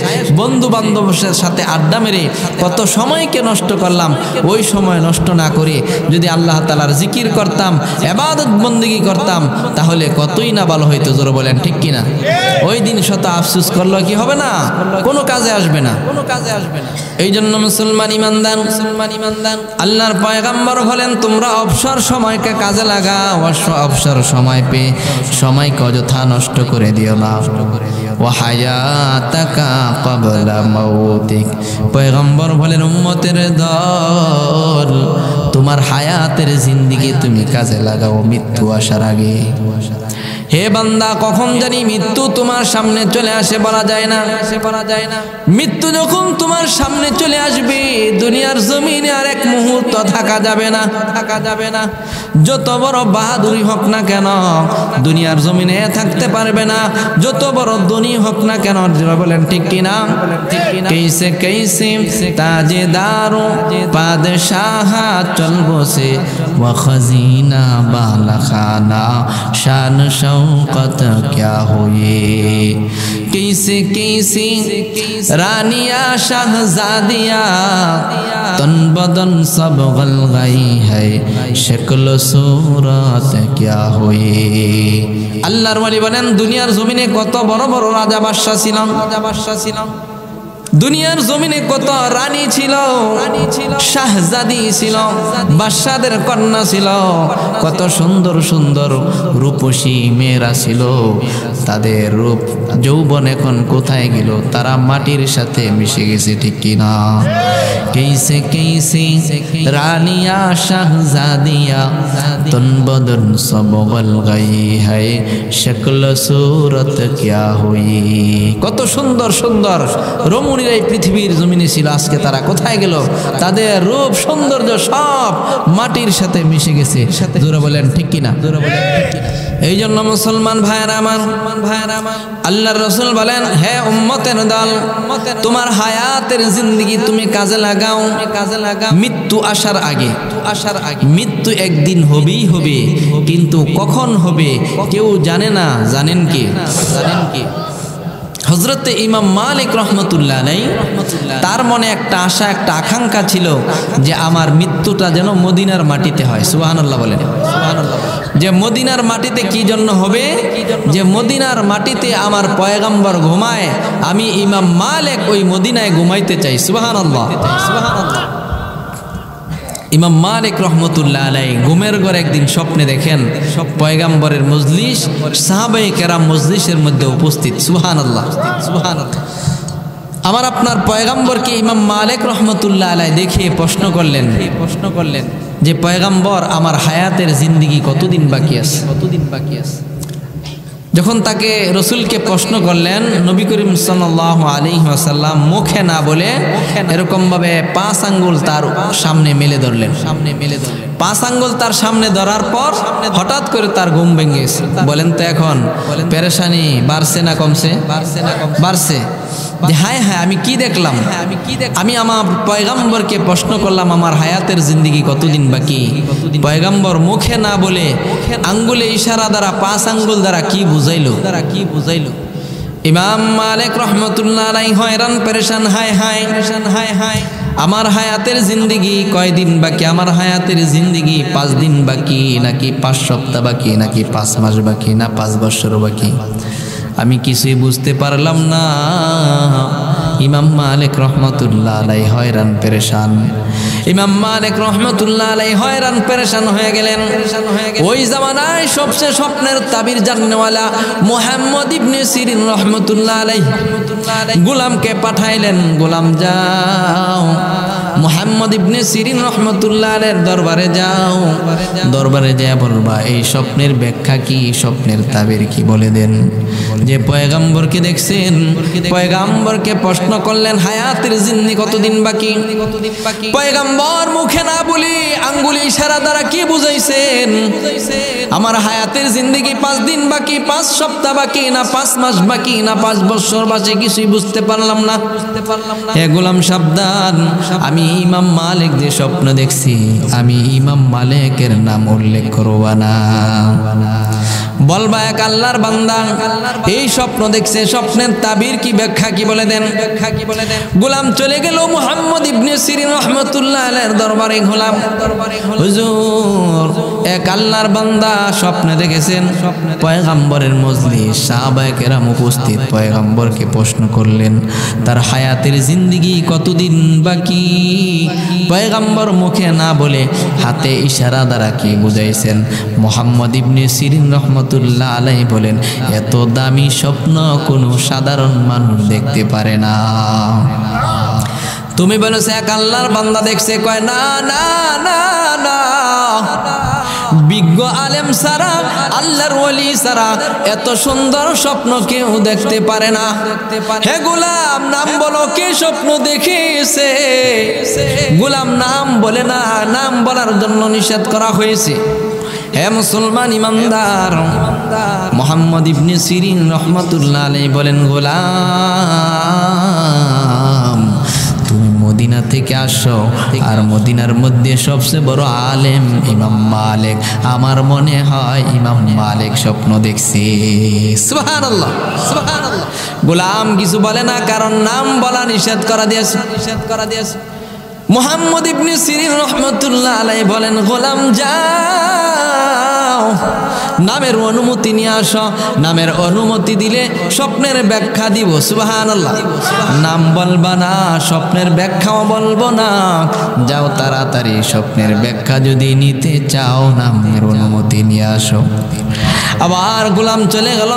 বন্ধু বান্ধবের সাথে আড্ডা মেরে কত সময়কে নষ্ট করলাম। ওই সময় নষ্ট না করে যদি আল্লাহ তাআলার জিকির করতাম, ইবাদত বন্দেগী করতাম, তাহলে কতই না ভালো হইতো। জোরে বলেন ঠিক কিনা? ওই দিন শত আফসোস করলো কি হবে না, কোনো কাজে আসবে না, কোনো কাজে আসবে না। এই জন্য মুসলমান ইমানদার আল্লাহর পয়গম্বর বলেন, তোমরা অবসর সময়কে কাজে লাগাও, অবসর সময় পেয়ে সময়কে অযথা নষ্ট করে দিও না। ওয়া হায়াতাকা ক্বাবলা মাউতিক, পয়গম্বর বলেন উম্মতের দল, তোমার হায়াতের জিন্দেগি তুমি কাজে লাগাও মৃত্যু আসার আগে। হে বান্দা, কখন জানি মৃত্যু তোমার সামনে চলে আসে বলা যায় না, মৃত্যু যখন তোমার সামনে চলে আসবে দুনিয়ার জমিনে আর এক মুহূর্ত থাকা যাবে না, যত বড় বাহাদুরি হোক না কেন দুনিয়ার জমিনে থাকতে পারবে না, যত বড় ধনী হোক না কেন। বলেন ঠিক কিনা? कैसे कैसे ताजेदारो पादशाह चल बसे व खजीना बाला खाना शान शौकत क्या हुए। कैसे कैसे रानिया शाहजादिया तन बदन सब गल गई है शक्ल सूरत क्या हुए। আল্লাহর ওয়ালি বলেন দুনিয়ার জমিনে কত বড় বড় রাজা বাদশা ছিলেন, দুনিয়ার জমিনে কত রানী ছিল, শাহজাদি ছিল, বাদশাদের কন্যা ছিল, কত সুন্দর সুন্দর রূপসী মেয়েরা ছিল। তাদের রূপ যৌবন এখন কোথায় গেল? তারা মাটির সাথে মিশে গেছে, ঠিক কিনা? कैसे कैसे रानिया शाहजादिया तन बदन सब गल गई है शक्ल सूरत क्या हुई। কত সুন্দর সুন্দর রমণীরা এই পৃথিবীর জমিনে ছিল, আজকে তারা কোথায় গেল? তাদের রূপ সৌন্দর্য সব মাটির সাথে মিশে গেছে। জোরে বলেন ঠিক কিনা? এই জন্য মুসলমান ভাইয়েরা আমার, আল্লাহর রাসূল বলেন, হে উম্মতের দল, তোমার হায়াতের জিন্দেগি তুমি কাজে লাগাও মৃত্যু আসার আগে। মৃত্যু একদিন হবেই হবে, কিন্তু কখন হবে কেউ জানে না। জানেন কি? হযরত ইমাম মালিক রহমতুল্লাহ আলাইহি তার মনে একটা আশা, একটা আকাঙ্ক্ষা ছিল যে আমার মৃত্যুটা যেন মদিনার মাটিতে হয়। সুবহানাল্লাহ বলেন। যে মদিনার মাটিতে কি জন্য হবে? যে মদিনার মাটিতে আমার পয়গম্বর ঘুমায়, আমি ইমাম মালিক ওই মদিনায় ঘুমাইতে চাই। সুবহানাল্লাহ। ইমাম মালিক রহমতুল্লাহ আলাইহি ঘুমের ঘরে একদিন স্বপ্নে দেখেন পয়গম্বরের মজলিস, সাহাবায়ে কেরাম মজলিসের মধ্যে উপস্থিত। সুবহানাল্লাহ। আমার আপনার পয়গম্বরকে ইমাম মালিক রহমতুল্লাহ আলাইহি দেখে প্রশ্ন করলেন যে পয়গম্বর, আমার হায়াতের জিন্দেগি কতদিন বাকি আছে? যখন তাকে রসুলকে প্রশ্ন করলেন, নবী করিম সাল্লাল্লাহু আলাইহি ওয়াসাল্লাম মুখে না বলে এরকম ভাবে 5 আঙ্গুল তার সামনে মেলে ধরলেন। 5 আঙ্গুল তার সামনে ধরার পর হঠাৎ করে তার ঘুম ভেঙে গেছে। বলেন তো এখন পেরেশানি বাড়ছে না কমছে? বাড়ছে। যে হায় হায় আমি কি দেখলাম, আমি আমার পয়গম্বরকে প্রশ্ন করলাম আমার হায়াতের জিন্দেগি কতদিন বাকি। পয়গম্বর মুখে না বলে আঙ্গুলে ইশারা দ্বারা 5 আঙ্গুল দ্বারা কি বুঝাইলো। ইমাম মালিক রহমতুল্লাহ আলাইহি হয়রান পেরেশান, হায় হায় আমার হায়াতের জিন্দেগি কয়দিন বাকি? আমার হায়াতের জিন্দেগি 5 দিন বাকি, নাকি 5 সপ্তাহ বাকি, নাকি 5 মাস বাকি, না 5 বছর বাকি? আমি কিছুই বুঝতে পারলাম না। ইমাম মালিক রহমতুল্লাহ আলাইহি হয়রান পেরেশান। ইমাম মালিক রহমতুল্লাহ আলাইহি হয়রান পেরেশান হয়ে গেলেন। ওই জামানায় সবচেয়ে স্বপ্নের তাবির জাননেওয়ালা মুহাম্মদ ইবনে সিরিন রহমতুল্লাহ আলাইহি গোলামকে পাঠাইলেন, গোলাম যাও মুহাম্মদ ইবনে সিরিন রাহমাতুল্লাহ আলাইহির দরবারে যাও, দরবারে যা বলবা এই স্বপ্নের ব্যাখ্যা কি, স্বপ্নের তাবির কি বলে দেন। যে পয়গম্বরকে দেখছেন, পয়গম্বরকে প্রশ্ন করলেন হায়াতের জিন্দেগি কতদিন বাকি। পয়গম্বর মুখে না বলি আঙ্গুলি ইশারা দ্বারা কি বুঝাইছেন, আমার হায়াতের জিন্দেগি 5 দিন বাকি, 5 সপ্তাহ বাকি, না 5 মাস বাকি, না 5 বছর বাকি, কিছুই বুঝতে পারলাম না। হে গোলাম সাবধান, আমি ইমাম মালিক যে স্বপ্ন দেখছি, আমি ইমাম মালিকের নাম উল্লেখ করবা না। বলবা এক আল্লাহর বান্দা এই স্বপ্ন দেখছে, স্বপ্নের তাবির কি, ব্যাখ্যা কি বলে দেন। গোলাম চলে গেল মুহাম্মদ ইবনে সিরিন রাহমাতুল্লাহ আলাইহির দরবারে। গোলাম, হুজুর এক আল্লাহর বান্দা স্বপ্নে দেখেছেন পয়গম্বরের মজলিস, সাহাবায়ে কেরাম উপস্থিত। পয়গম্বরকে প্রশ্ন করলেন তার হায়াতের জিন্দেগি কতদিন বাকি। পয়গম্বর মুখে না বলে হাতে ইশারা দ্বারা কি বুঝাইছেন। মুহাম্মদ ইবনে সিরিন রাহমাতুল্লাহ আলাইহি বলেন এত দামি স্বপ্ন কোনো সাধারণ মানুষ দেখতে পারে না। তুমি বলেছো এক আল্লাহর বান্দা দেখছে, কয় না না না না, বিজ্ঞ আলেম সারা, আল্লাহর ওলি সারা এত সুন্দর স্বপ্ন কেউ দেখতে পারে না। হে গোলাম নাম বলো, কে স্বপ্ন দেখেছে। গোলাম নাম বলে না, নাম বলার জন্য নিষেধ করা হয়েছে। হে মুসলমান ইমানদার, মুহাম্মদ ইবনে সিরিন রাহমাতুল্লাহ আলাইহি বলেন গোলাম তুমি মদিনা থেকে আসো, আর মদিনার মধ্যে সবচেয়ে বড় আলেম ইমাম মালিক, আমার মনে হয় ইমাম মালিক স্বপ্ন দেখছে। সুবহানাল্লাহ সুবহানাল্লাহ। গোলাম কিছু বলে না, কারণ নাম বলা নিষেধ করা দিয়েছে। মুহাম্মদ ইবনে সিরিন রাহমাতুল্লাহ আলাইহি বলেন গোলাম যাও, নামের অনুমতি নিয়ে আসো, নামের অনুমতি দিলে স্বপ্নের ব্যাখ্যা দিব। সুবহানাল্লাহ। নাম বলবা না, স্বপ্নের ব্যাখ্যাও বলবো না। যাও তাড়াতাড়ি স্বপ্নের ব্যাখ্যা যদি নিতে চাও নামের অনুমতি নিয়ে আসো। আবার গোলাম চলে গেল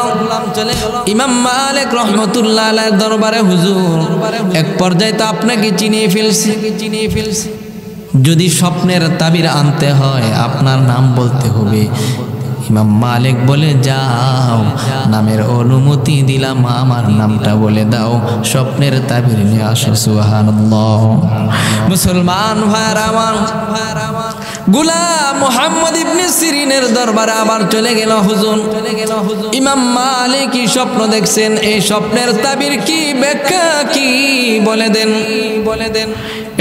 ইমাম মালিক রাহমাতুল্লাহ আলাইহির দরবারে। হুজুর এক পর্যায়ে তো আপনাকে চিনিয়ে ফেলছি। যদি স্বপ্নের তাবির আনতে হয় আপনার নাম বলতে হবে। ইমাম মালিক বলে যাও, নামের অনুমতি দিলাম, আমার নামটা বলে দাও, স্বপ্নের তাবির নিয়ে আসো। সুবহানাল্লাহ। মুসলমান ভাইরা আমার, গোলাম মুহাম্মদ ইবনে সিরিনের দরবারে আবার চলে গেল। হুজুর ইমাম মালিক কি স্বপ্ন দেখছেন, এই স্বপ্নের তাবির কি, ব্যাখ্যা কি বলে দেন।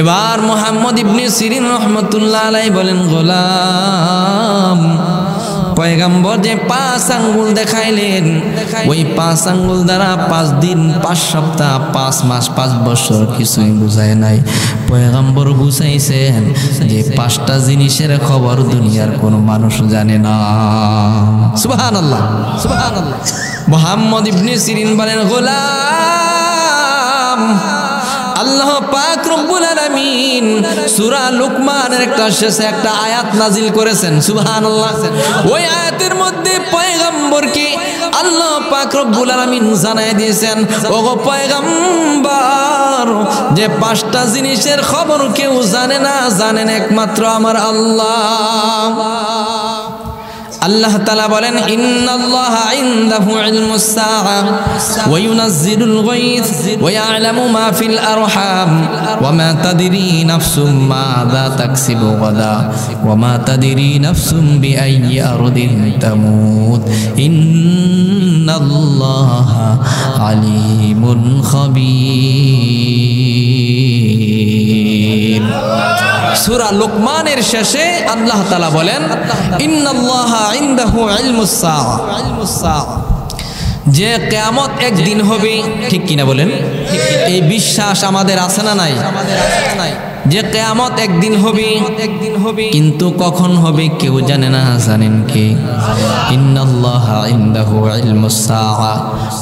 এবার মুহাম্মদ ইবনে সিরিন রাহমাতুল্লাহ আলাইহি বলেন গোলাম পয়গম্বর যে 5 আঙ্গুল দেখাইলেন, ওই 5 আঙ্গুল দ্বারা 5 দিন, 5 সপ্তাহ, 5 মাস, 5 বছর কিছুই বুঝায় নাই। পয়গম্বর বুঝাইছেন যে 5টা জিনিসের খবর দুনিয়ার কোনো মানুষ জানে না। সুবহানাল্লাহ সুবহানাল্লাহ। মুহাম্মদ ইবনে সিরিন বলেন গোলাম আল্লাহ পাক রব্বুল আলামিন সূরা লুকমানের শেষে একটা আয়াত নাজিল করেছেন। সুবহানাল্লাহ। ওই আয়াতের মধ্যে পয়গম্বরকে আল্লাহ পাক রব্বুল আলামিন জানায় দিয়েছেন, ওগো পয়গম্বর যে 5টা জিনিসের খবর কেউ জানে না, জানেন একমাত্র আমার আল্লাহ। আল্লাহ তাআলা বলেন ইন্নাল্লাহা ইনদাহু ইলমুস সাআ ওয়া ইউনাজ্জিলুল গায়থ ওয়া ইয়ালামু মা ফিল আরহাম ওয়া মা তাদরি নাফসুম মাযা তাকসিবু গাদা ওয়া মা তাদরি নাফসুম বিআইয়ি আরদিন তামুত ইন্নাল্লাহা আলিমুন খাবীর। সূরা লুকমানের শেষে আল্লাহ তাআলা বলেন ইন্নাল্লাহা ইনদাহু ইলমুস সাআ, যে কিয়ামত একদিন হবে। ঠিক কিনা বলেন? এই বিশ্বাস আমাদের আছে না নাই? যে কিয়ামত একদিন হবে, কিন্তু কখন হবে কেউ জানে না। জানেন কে? ইন্নাল্লাহা ইনদাহু ইলমুস সাআ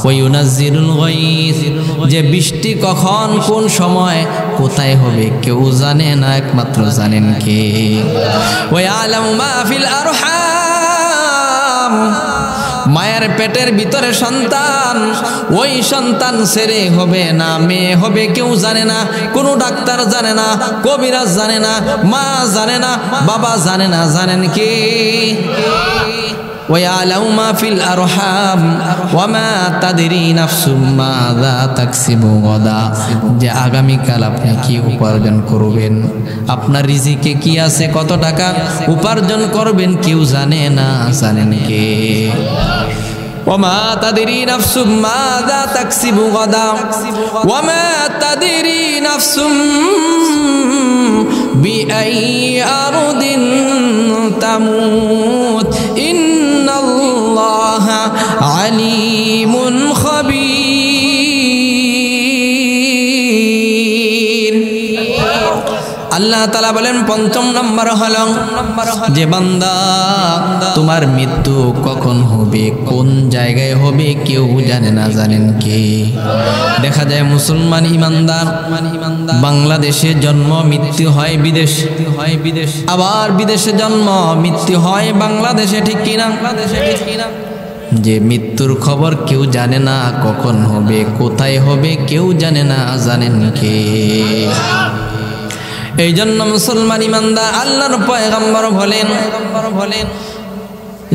ওয়া ইউনাজ্জিলুল গায়থ, যে বৃষ্টি কখন, কোন সময়, কোথায় হবে কেউ জানে না, একমাত্র জানেন কে? ওয়া ইয়ালামু মা ফিল আরহাম, মায়ের পেটের ভিতরে সন্তান, ওই সন্তান ছেলে হবে না মেয়ে হবে কেউ জানে না, কোনো ডাক্তার জানে না, কবিরাজ জানে না, মা জানে না, বাবা জানে না। জানেন কে? وَيَعْلَمُ مَا فِي الْأَرْحَامِ وَمَا تَدْرِي نَفْسٌ مَاذَا تَكْسِبُ غَدًا। যে আগামীকাল আপনি কি উপার্জন করবেন, আপনার রিজিকে কি আছে, কত টাকা উপার্জন করবেন কেউ জানে না। জানেন কে? وَمَا تَدْرِي نَفْسٌ مَاذَا تَكْسِبُ غَدًا وَمَا تَدْرِي نَفْسٌ بِأَيِّ أَرْضٍ تَمُوتُ إِنَّ اللَّهَ عَلِيمٌ خبير। আল্লাহ তাআলা বলেন পঞ্চম নম্বর হলো যে বান্দা তোমার মৃত্যু কখন হবে, কোন জায়গায় হবে কেউ জানে না। জানেন কে? দেখা যায় মুসলমান ইমানদার বাংলাদেশে জন্ম, মৃত্যু হয় বিদেশ, আবার বিদেশে জন্ম, মৃত্যু হয় বাংলাদেশে। ঠিক কিনা? যে মৃত্যুর খবর কেউ জানে না, কখন হবে কোথায় হবে কেউ জানে না। জানেন কে? এই জন্য মুসলমান ইমানদার আল্লাহর পয়গম্বর বলেন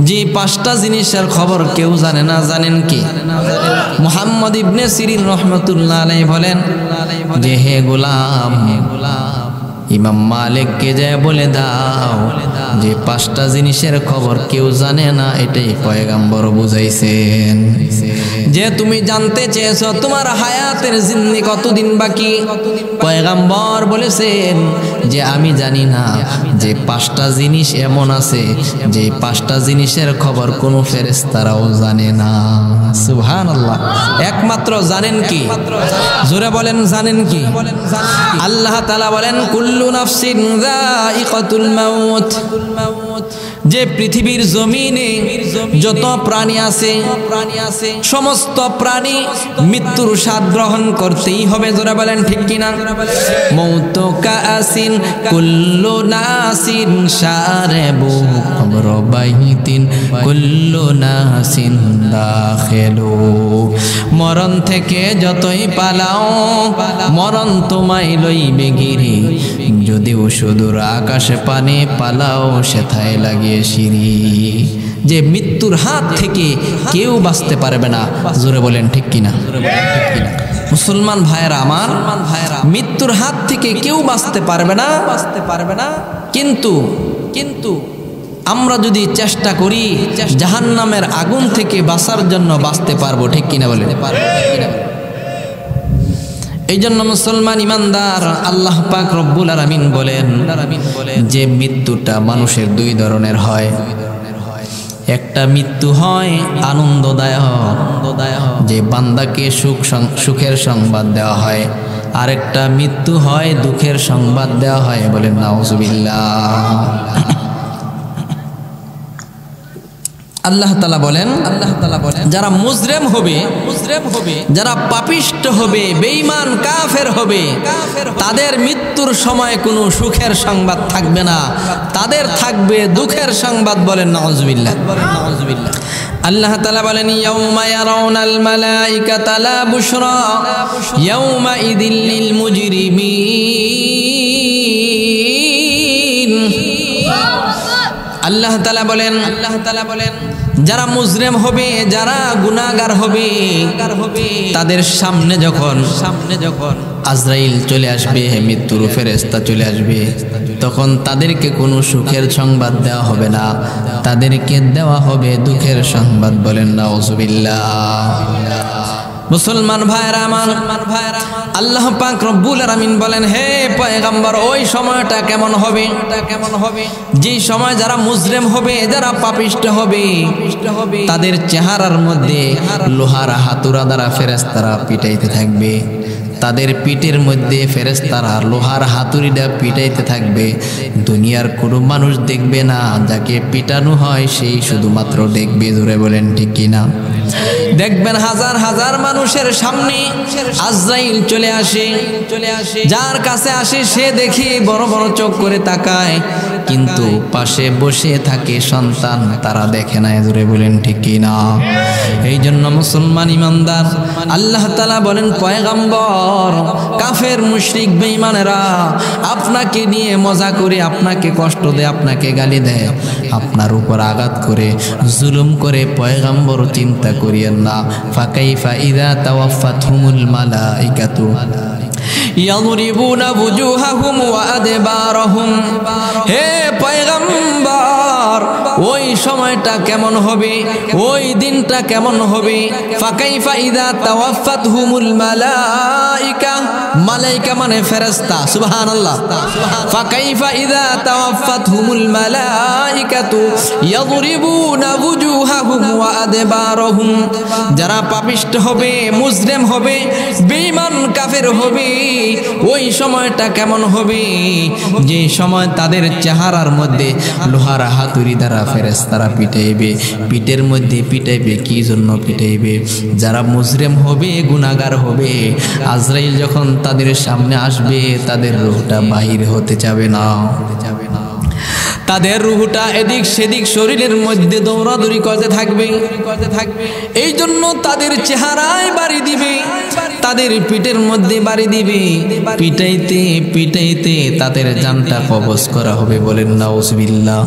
যে পাঁচটা জিনিসের খবর কেউ জানে না। জানেন কি? মুহাম্মদ ইবনে সিরিন রহমাতুল্লাহ আলাইহি বলেন যে হে গোলাম, ইমাম মালিককে যায় বলে দাও যে পাঁচটা জিনিসের খবর কেউ জানে না। এটাই পয়গম্বর বুঝাইছেন। যে তুমি জানতে চেয়েছো তোমার হায়াতের জিন্দেগি কতদিন বাকি, পয়গম্বর বলেছেন যে আমি জানি না যে পাঁচটা জিনিস এমন আছে যে পাঁচটা জিনিসের খবর কোনো ফেরেশতারাও জানে না। সুবহানাল্লাহ। একমাত্র জানেন কি? জোরে বলেন জানেন কি? আল্লাহ তাআলা বলেন কুল্লু নাফসিন যায়িকাতুল মাউত। যে পৃথিবীর জমিনে যত প্রাণী আছে সমস্ত প্রাণী মৃত্যুর স্বাদ গ্রহণ করতেই হবে। জোরে বলেন ঠিক কিনা? মৌতু কাসিন কুল্লু নাসিন শারিবু কবর বাইতিন কুল্লু নাসিন দাখিলু। মরণ থেকে যতই পালাও মরণ তোমায় লইবে গিরি, যদিও সুদূর আকাশে পানে পালাও সেথায় লাগিয়ে সিঁড়ি। যে মৃত্যুর হাত থেকে কেউ বাঁচতে পারবে না। জোরে বলেন ঠিক কিনা? মুসলমান ভাইয়েরা আমার, মৃত্যুর হাত থেকে কেউ বাঁচতে পারবে না। কিন্তু আমরা যদি চেষ্টা করি জাহান্নামের আগুন থেকে বাঁচার জন্য বাঁচতে পারবো। ঠিক কিনা বলেন? এই জন্য মুসলমান ইমানদার আল্লাহ পাক রব্বুল আলামিন বলেন যে মৃত্যুটা মানুষের দুই ধরনের হয়। একটা মৃত্যু হয় আনন্দদায়ক, যে বান্দাকে সুখের সংবাদ দেওয়া হয়, আরেকটা মৃত্যু হয় দুঃখের সংবাদ দেওয়া হয়। বলেন নাউজুবিল্লাহ। আল্লাহ তাআলা বলেন যারা মুজরিম হবে, যারা পাপিষ্ট হবে, বেঈমান কাফের হবে, তাদের মৃত্যুর সময় কোনো সুখের সংবাদ থাকবে না, তাদের থাকবে দুঃখের সংবাদ। বলেন নাউজুবিল্লাহ। আল্লাহ তাআলা বলেন ইয়াউমা ইয়ারাউনাল মালাইকাতা লা বুশরা ইয়াউমা ইযিল লিল মুজরিমিন। আল্লাহ তাআলা বলেন যারা মুজরিম হবে, যারা গুনাহগার হবে, তাদের সামনে যখন আজরাইল চলে আসবে, মৃত্যুর ফেরেশতা চলে আসবে, তখন তাদেরকে কোনো সুখের সংবাদ দেওয়া হবে না, তাদেরকে দেওয়া হবে দুঃখের সংবাদ। বলেন নাউজুবিল্লাহ। মুসলমান ভাইরা আমার, আল্লাহ পাক রব্বুল আলামিন বলেন হে পয়গম্বর ওই সময়টা কেমন হবে? যে সময় যারা মুজরিম হবে, যারা পাপিষ্ট হবে, তাদের চেহারার মধ্যে লোহার হাতুড়া দ্বারা ফেরেশতারা পিটাইতে থাকবে। তাদের পিঠের মধ্যে ফেরেশতারা লোহার হাতুড়িটা পিটাইতে থাকবে। দুনিয়ার কোনো মানুষ দেখবে না, যাকে পিটানো হয় সেই শুধুমাত্র দেখবে। জোরে বলেন ঠিক কিনা? দেখবেন হাজার হাজার মানুষের সামনে আজরাইল চলে আসে, যার কাছে আসে সে দেখে বড় বড় চোখ করে তাকায়, কিন্তু পাশে বসে থাকে সন্তান, তারা দেখে না। জোরে বলেন ঠিক কিনা? এই জন্য মুসলমান ইমানদার, আল্লাহ তাআলা বলেন পয়গম্বর, কাফের মুশরিক বেঈমানেরা আপনাকে নিয়ে মজা করে, আপনাকে কষ্ট দেয়, আপনাকে গালি দেয়, আপনার উপর আঘাত করে, জুলুম করে, পয়গম্বর চিন্তা করিয়েন না। ফাকাইফা ইযা তাওয়াফাতহুমুল মালাইকাতু ইয়াদরিবুনা বুজুহাহুম ওয়া আদবারহুম। হে পয়গম্বর, ওই সময়টা কেমন হবে, ওই দিনটা কেমন হবে? ফাকাইফা ইযা তাওয়াফাতহুমুল মালাইকা, মালাইকা মানে ফেরেশতা। সুবহানাল্লাহ। ফাকাইফা ইযা তাওয়াফাতহুমুল মালাইকাতু ইয়াদরিবুনা বুজুহাহুম ওয়া আদবারহুম। যারা পাপিষ্ঠ হবে, মুজরিম হবে, বেঈমান কাফের হবে, ওই সময়টা কেমন হবে? যে সময় তাদের চেহারার মধ্যে লোহার হাতুড়ি দ্বারা ফেরেশতারা পিটাইবে, পিঠের মধ্যে পিটাইবে। কি জন্য পিটাইবে? যারা মুজরিম হবে, গুনাহগার হবে, আজরাইল যখন তাদের সামনে আসবে, তাদের রূহটা বাহির হতে যাবে না। তাদের রূহটা এদিক সেদিক শরীরের মধ্যে দৌড়াদৌড়ি করতে থাকবে। এই জন্য তাদের চেহারায় বাড়ি দিবে, তাদের পিঠের মধ্যে বাড়ি দিবে। পিটাইতে পিটাইতে তাদের জানটা কবজ করা হবে। বলেন নাউজুবিল্লাহ।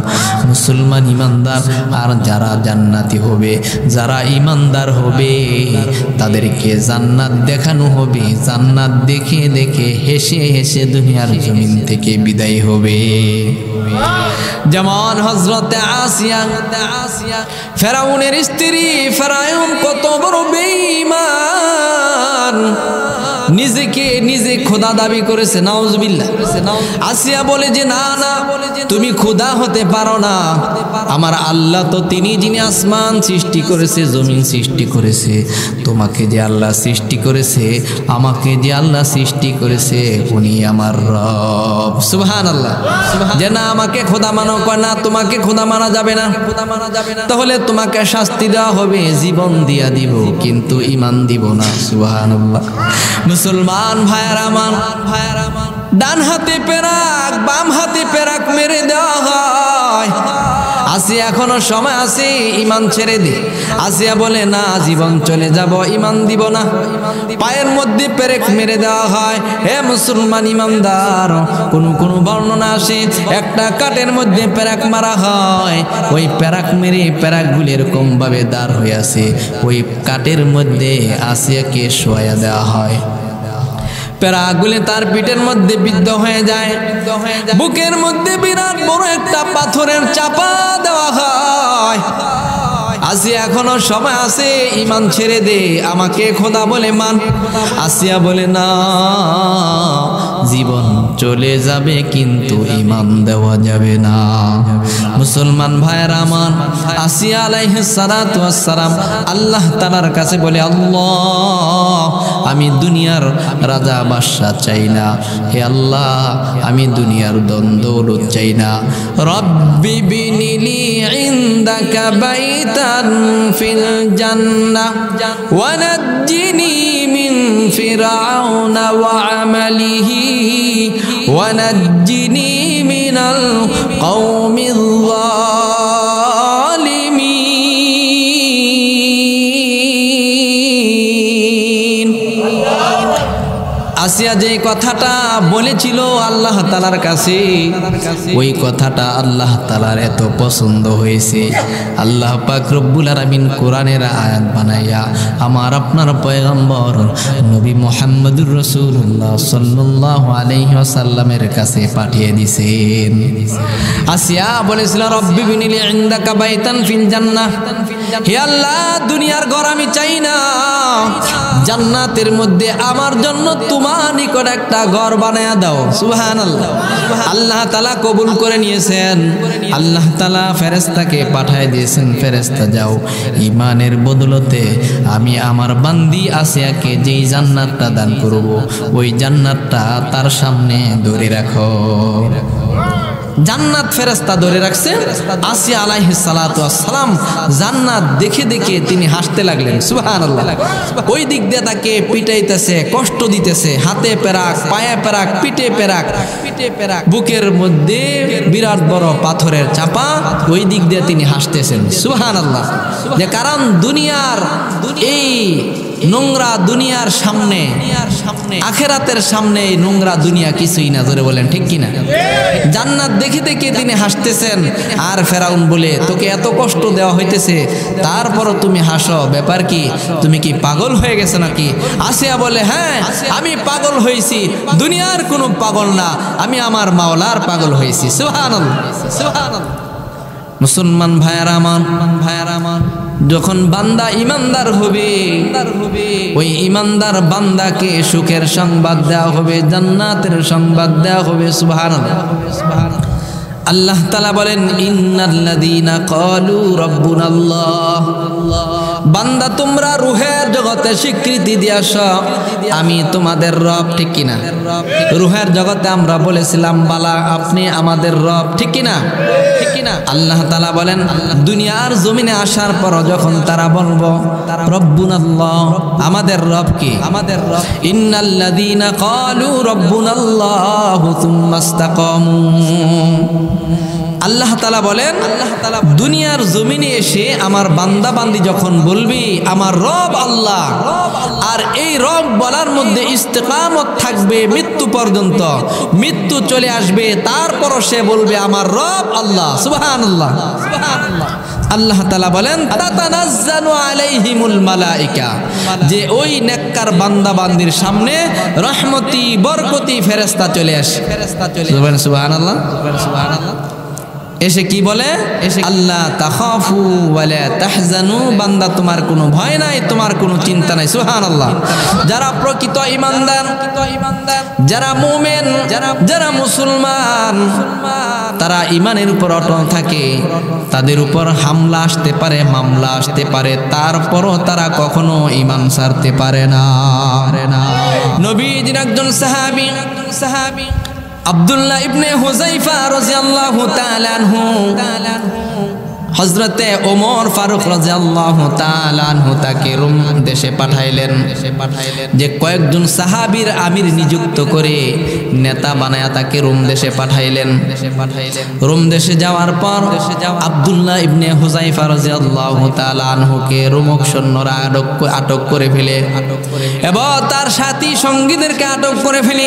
মুসলমান ইমানদার আর যারা জান্নাতি হবে, যারা ইমানদার হবে, তাদেরকে জান্নাত দেখানো হবে। জান্নাত দেখে দেখে হেসে হেসে দুনিয়ার জমিন থেকে বিদায় হবে। যেমন হযরতে আসিয়া, ফেরাউনের স্ত্রী। ফেরাউন কত বড় বেঈমান, নিজেকে নিজে খোদা দাবি করেছে। নাউজুবিল্লাহ। আসিয়া বলে যে না না, তুমি খোদা হতে পারো না। আমার আল্লাহ তো তিনি যিনি আসমান সৃষ্টি করেছে, জমিন সৃষ্টি করেছে। তোমাকে যে আল্লাহ সৃষ্টি করেছে, আমাকে যে আল্লাহ সৃষ্টি করেছে, উনি আমার রব। সুবহানাল্লাহ। যে না আমাকে খোদা মানো, কয় না তোমাকে খোদা মানা যাবে না। তাহলে তোমাকে শাস্তি দেওয়া হবে, জীবন দিয়া দিব, কিন্তু ঈমান দিব না। সুবহানাল্লাহ। মুসলমান ভাইয়ার আমার, ডান হাতে পেরাক, বাম হাতে পেরাক মেরে দেওয়া হয়। আসিয়া এখনো সময় আছে, ঈমান ছেড়ে দে। আসিয়া বলে না, জীবন চলে যাব, ঈমান দিব না। পায়ের মধ্যে পেরেক মেরে দেওয়া হয়। হে মুসলমান ইমানদার, কোন বর্ণনা আসে একটা কাঠের মধ্যে পেরাক মারা হয়। ওই পেরাক মেরে পেরাকগুলি এরকম ভাবে দাঁড় হয়ে আছে, ওই কাঠের মধ্যে আসিয়াকে শোয়া দেওয়া হয়। পেরাকগুলি তার পিঠের মধ্যে বিদ্ধ হয়ে যায়। বুকের মধ্যে বিরাট বড় একটা পাথরের চাপা দেওয়া হয়। আসিয়া এখনো সময় আছে, ঈমান ছেড়ে দে, আমাকে খোদা বলে মান। আসিয়া বলে না, জীবন চলে যাবে কিন্তু ঈমান দেওয়া যাবে না। মুসলমান ভাইয়ের আমার, আসিয়া আলাইহিস সালাতু ওয়াস সালাম আল্লাহ তাআলার কাছে বলে, আল্লাহ, আমি দুনিয়ার রাজা বাদশা চাই না। হে আল্লাহ, আমি দুনিয়ার দ্বন্দ্ব চাই না। রব্বি বিনিলি ইনদাকা বাইতান ফিল জান্নাহ ওয়া নাজ্জিনি মিন ফিরআউনা ওয়া আমালিহি ওয়া নাজ্জিনি মিনাল কওমিল যালিমিন। আসিয়া যে কথাটা বলেছিল আল্লাহ তাআলার কাছে, ওই কথাটা আল্লাহ তাআলার এত পছন্দ হয়েছে, আল্লাহ পাক রব্বুল আলামিন কোরআনের আয়াত বানাইয়া আমার আপনার পয়গম্বর নবী মুহাম্মদুর রাসূলুল্লাহ সাল্লাল্লাহু আলাইহি ওয়াসাল্লামের কাছে পাঠিয়ে দিয়েছেন। আসিয়া বলেছিল, রব্বি বিনিলি ইনদাকা বাইতান ফিল জান্নাহ। হে আল্লাহ, দুনিয়ার ঘর আমি চাই না, জান্নাতের মধ্যে আমার জন্য তোমার নিকট একটা ঘর বানায়া দাও। সুবহানাল্লাহ। আল্লাহ তাআলা কবুল করে নিয়েছেন। আল্লাহ তাআলা ফেরেশতাকে পাঠিয়ে দিয়েছেন, ফেরেশতা যাও, ঈমানের বদলতে আমি আমার বান্দি আসিয়াকে যেই জান্নাতটা দান করব ওই জান্নাতটা তার সামনে ধরে রাখো। জান্নাত ফেরেশতা ধরে রাখছে। আসিয়া আলাইহিস সালাতু ওয়াস সালাম জান্নাত দেখে দেখে তিনি হাসতে লাগলেন। সুবহানাল্লাহ। ওই দিক দিয়ে তাকে পিটাইতেছে, কষ্ট দিতেছে, হাতে পেরাক, পায়ে পেরাক, পিঠে পেরাক, বুকের মধ্যে বিরাট বড় পাথরের চাপা, ওই দিক দিয়ে তিনি হাসতেছেন। সুবহানাল্লাহ। যে কারণ দুনিয়ার এই নোংরা দুনিয়ার সামনে, আখেরাতের সামনে এই নোংরা দুনিয়া কিছুই না। জোরে বলেন ঠিক কিনা? জান্নাত দেখে দেখে তিনি হাসতেছেন। আর ফেরাউন বলে, তোকে এত কষ্ট দেওয়া হইতেছে তারপরও তুমি হাসো, ব্যাপার কি? তুমি কি পাগল হয়ে গেছো নাকি? আসিয়া বলে, হ্যাঁ আমি পাগল হয়েছি, দুনিয়ার কোনো পাগল না, আমি আমার মাওলার পাগল হয়েছি। সুবহানাল্লাহ, সুবহানাল্লাহ। মুসলমান ভাইয়ারা আমার, যখন বান্দা ইমানদার হবে ওই ইমানদার বান্দাকে সুখের সংবাদ দেওয়া হবে, জান্নাতের সংবাদ দেওয়া হবে। সুবহানাল্লাহ। আল্লাহ তাআলা বলেন, ইন্নাল্লাযীনা ক্বালু রাব্বুনাল্লাহ, বান্দা তোমরা রূহের জগতে স্বীকৃতি দিয়াছ আমি তোমাদের রব, ঠিক কিনা? রূহের জগতে আমরা বলেছিলাম বালা আপনি আমাদের রব, ঠিক কিনা? ঠিক কিনা? আল্লাহ তাআলা বলেন, দুনিয়ার জমিনে আসার পর যখন তারা বলবো রব্বুনাল্লাহ, আমাদের রব কি? আমাদের রব। ইন্নাল্লাযীনা ক্বালু রাব্বুনাল্লাহ সুম্মা ইসতাকামু, আল্লাহ তাআলা বলেন, দুনিয়ার জমিনে এসে আমার বান্দা বান্দি যখন বলবি আমার রব আল্লাহ, আর এই রব বলার মধ্যে ইস্তেকামত থাকবে মৃত্যু পর্যন্ত, মৃত্যু চলে আসবে তারপরও সে বলবে আমার রব আল্লাহ। সুবহানাল্লাহ, সুবহানাল্লাহ। আল্লাহ তাআলা বলেন, তাতানাজ্জালু আলাইহিমুল মালাইকা, যে ওই নেককার বান্দা বান্দির সামনে রহমতি বরকতি ফেরেশতা চলে আসে। সুবহানাল্লাহ, সুবহানাল্লাহ। এসে কি বলে? আল্লাহ তাখাফু ওয়ালা তাহজানু, বান্দা তোমার কোনো ভয় নাই, তোমার কোনো চিন্তা নাই। সুবহানাল্লাহ। যারা প্রকৃত ঈমানদার, যারা মুমিন, যারা মুসলমান, তারা ঈমানের উপর অটল থাকে, তাদের উপর হামলা আসতে পারে, মামলা আসতে পারে, তারপরও তারা কখনো ঈমান ছাড়তে পারে না। নবীজির একজন সাহাবী আব্দুল্লাহ ইবনে হুযাইফা রাদিয়াল্লাহু তাআলা আনহু হযরতে ওমর ফারুক রাদিয়াল্লাহু তাআলা আনহু তাকে রোম দেশে পাঠাইলেন, যে কয়েকজন সাহাবীর আমির নিযুক্ত করে নেতা বানায়া তাকে রোম দেশে পাঠাইলেন। রোম দেশে যাওয়ার পর আব্দুল্লাহ ইবনে হুযাইফা রাদিয়াল্লাহু তাআলা আনহুকে রোমক সৈন্যরা আটক করে ফেলে এবং তার সাথী সঙ্গীদেরকে আটক করে ফেলে।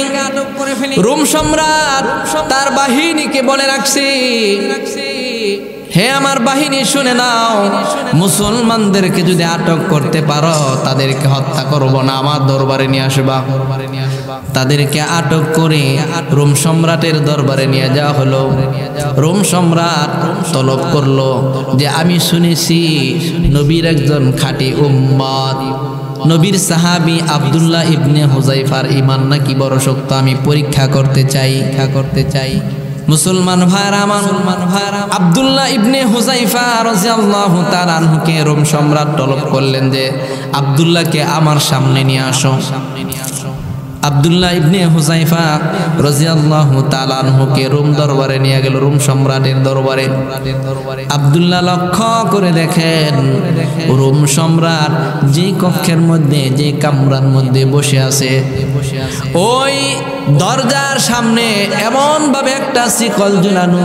রোম সম্রাট তার বাহিনীকে বলে রাখছে, হে আমার বাহিনী শুনে নাও, মুসলমানদেরকে যদি আটক করতে পারো তাদেরকে হত্যা করব না, আমার দরবারে নিয়ে আসবা। তাদেরকে আটক করে রোম সম্রাটের দরবারে নিয়ে যাওয়া হলো। রোম সম্রাট তলব করলো যে আমি শুনেছি নবীর একজন খাঁটি উম্মত, নবীর সাহাবী আব্দুল্লাহ ইবনে হুযাইফার ঈমান নাকি বড় শক্ত, আমি পরীক্ষা করতে চাই। মুসলমান ভাইরা আমার, আব্দুল্লাহ ইবনে হুযাইফা রাদিয়াল্লাহু তাআলা আনহুকে রোম সম্রাট তলব করলেন যে আব্দুল্লাহকে আমার সামনে নিয়ে আসো। আব্দুল্লাহ ইবনে হুযাইফা রাদিয়াল্লাহু তাআলা আনহুকে রোম দরবারে নিয়ে গেল, রোম সম্রাটের দরবারে। আব্দুল্লাহ লক্ষ্য করে দেখেন রোম সম্রাট যে কক্ষের মধ্যে, যে কামরার মধ্যে বসে আছে, ওই দরজার সামনে এমন ভাবে একটা শিকল ঝুলানো,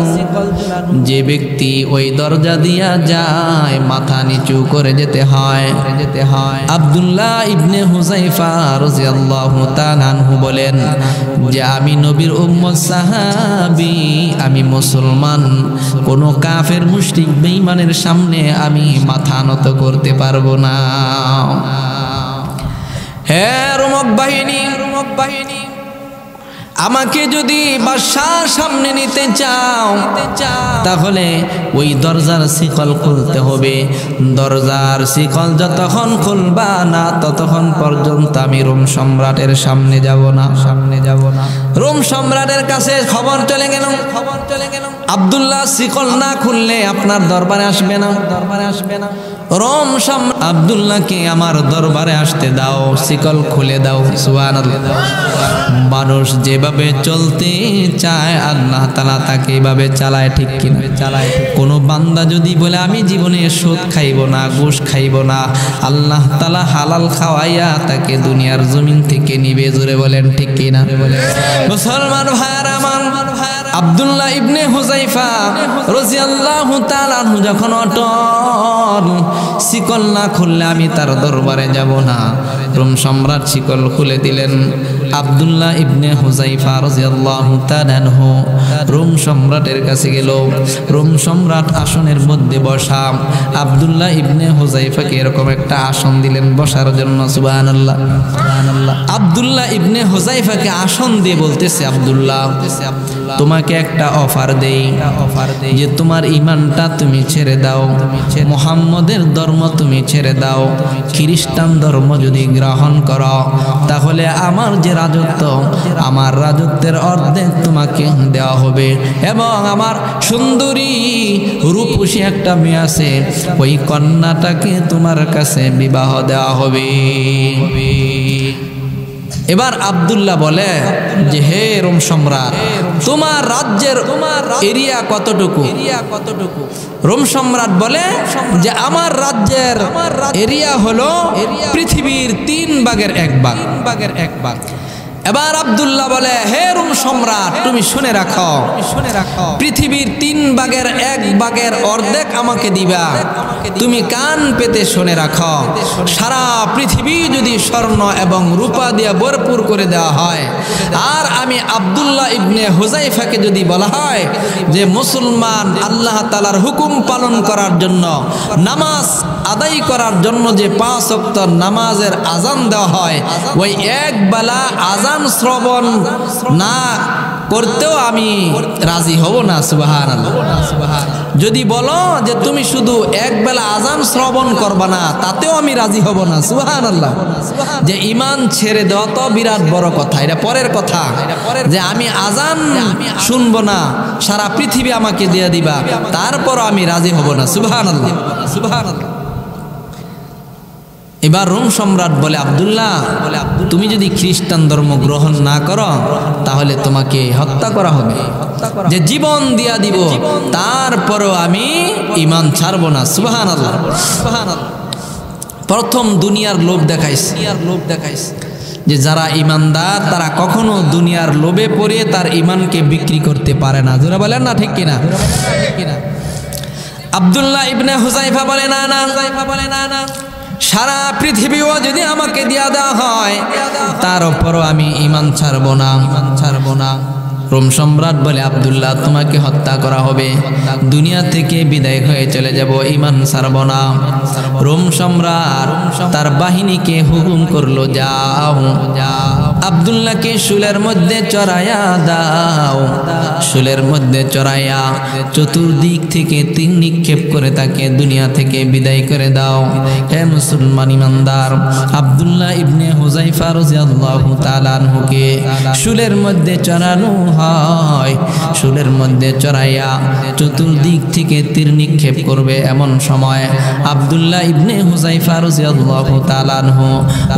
যে ব্যক্তি ওই দরজা দিয়া যায় মাথা নিচু করে যেতে হয়। আব্দুল্লাহ ইবনে হুযাইফা রাদিয়াল্লাহু তাআলা আনহু বলেন যে আমি নবীর উম্মত সাহাবী, আমি মুসলমান, কোন কাফের মুশরিক বেঈমানের সামনে আমি মাথা নত করতে পারবো না। হে রোমক বাহিনী, আমাকে যদি বাদশার সামনে নিতে চাও তাহলে ওই দরজার শিকল খুলতে হবে। দরজার শিকল যতক্ষণ খুলবা না ততক্ষণ পর্যন্ত আমি রোম সম্রাটের সামনে যাব না। রোম সম্রাটের কাছে খবর চলে গেল। আব্দুল্লাহ শিকল না খুললে আপনার দরবারে আসবে না। রোম সম্রাট আব্দুল্লাহকে আমার দরবারে আসতে দাও, শিকল খুলে দাও। সুবহানাল্লাহ। মানুষ যেভাবে চলতে চায় আল্লাহ তাআলা তাকে এইভাবে চালায়, ঠিক কিনা? চালায়। কোনো বান্দা যদি বলে আমি জীবনে সুদ খাইব না, ঘুষ খাইব না, আল্লাহ তাআলা হালাল খাওয়াইয়া তাকে দুনিয়ার জমিন থেকে নিবে। জোরে বলেন ঠিক কিনা? মুসলমান ভাইরা আমার, আব্দুল্লাহ ইবনে হুযায়ফা রাদিয়াল্লাহু তাআলা আনহু যখন অটল, শিকল না খুললে আমি তার দরবারে যাব না। রোম সম্রাট শিকল খুলে দিলেন। আব্দুল্লাহ ইবনে হুযায়ফা রাদিয়াল্লাহু তাআলা আনহু রোম সম্রাটের কাছে গেল। রোম সম্রাট আসনের মধ্যে বসা। আব্দুল্লাহ ইবনে হুযায়ফাকে এরকম একটা আসন দিলেন বসার জন্য। সুবহানাল্লাহ। আব্দুল্লাহ ইবনে হুযায়ফাকে আসন দিয়ে বলতেছে, আব্দুল্লাহ তোমাকে একটা অফার দেই, যে তোমার ঈমানটা তুমি ছেড়ে দাও, মুহাম্মদের ধর্ম তুমি ছেড়ে দাও, খ্রিস্টান ধর্ম যদি গ্রহণ করো তাহলে আমার যে রাজত্ব, আমার রাজত্বের অর্ধেক তোমাকে দেওয়া হবে, এবং আমার সুন্দরী রূপসী একটা মেয়ে আছে, ওই কন্যাটাকে তোমার কাছে বিবাহ দেওয়া হবে। এবার আব্দুল্লাহ বলে যে হে রোম সম্রাট, তোমার রাজ্যের এরিয়া কতটুকু? রোম সম্রাট বলে যে আমার রাজ্যের এরিয়া হলো পৃথিবীর 3 ভাগের 1 ভাগ। এবার আব্দুল্লাহ বলে হে রোম সম্রাট তুমি শুনে রাখো, পৃথিবীর 3 ভাগের 1 ভাগের অর্ধেক আমাকে দিবা। তুমি কান পেতে শুনে রাখো, সারা পৃথিবী যদি স্বর্ণ এবং রূপা দিয়ে ভরপুর করে দেওয়া হয়, আর আমি আব্দুল্লাহ ইবনে হুযায়ফাকে যদি বলা হয় যে মুসলমান আল্লাহ তাআলার হুকুম পালন করার জন্য, নামাজ আদায় করার জন্য যে 5 ওয়াক্ত নামাজের আজান দেওয়া হয়, ওই এক বেলা আজান শ্রবণ না করতেও আমি রাজি হব না। সুবহানাল্লাহ। যদি বলো যে তুমি শুধু এক বেলা আজান শ্রবণ করবা না, তাতেও আমি রাজি হব না। সুবহানাল্লাহ। যে ঈমান ছেড়ে দেওয়া তো বিরাট বড় কথা, এটা পরের কথা। যে আমি আজান শুনবো না, সারা পৃথিবী আমাকে দিয়ে দিবা, তারপরও আমি রাজি হব না। সুবহানাল্লাহ। এবার রোম সম্রাট বলে আব্দুল্লাহ, তুমি যদি খ্রিস্টান ধর্ম গ্রহণ না করো তাহলে তোমাকে হত্যা করা হবে, যে জীবন দিয়া দিব, তারপরও আমি ঈমান ছাড়বো না। সুবহানাল্লাহ। প্রথম দুনিয়ার লোভ দেখাইছে, যে যারা ঈমানদার তারা কখনো দুনিয়ার লোভে পড়ে তার ঈমানকে বিক্রি করতে পারে না। যারা বলেন না ঠিক কিনা? আব্দুল্লাহ ইবনে হুযায়ফা বলে না, সারা পৃথিবীও যদি আমাকে দিয়া দেওয়া হয় তার উপরও আমি ঈমান ছাড়বো না। রোম সম্রাট বলে আব্দুল্লাহ তোমাকে হত্যা করা হবে, দুনিয়া থেকে বিদায় হয়ে চলে যাব, ঈমান ছাড়ব না। রোম সম্রাট তার বাহিনীকে হুকুম করলো, যাও আব্দুল্লাহকে শুলের মধ্যে চড়াইয়া দাও। শুলের মধ্যে চড়াইয়া চতুর্দিক থেকে তীর নিক্ষেপ করে তাকে দুনিয়া থেকে বিদায় করে দাও। হে মুসলমান ইমানদার, আব্দুল্লাহ ইবনে হুযায়ফা রাদিয়াল্লাহু তাআলা আনহুকে শুলের মধ্যে চড়ানো হয়। শুলের মধ্যে চড়াইয়া চতুর্দিক থেকে তীর নিক্ষেপ করবে, এমন সময় আব্দুল্লাহ ইবনে হুযায়ফা রাদিয়াল্লাহু তাআলা আনহু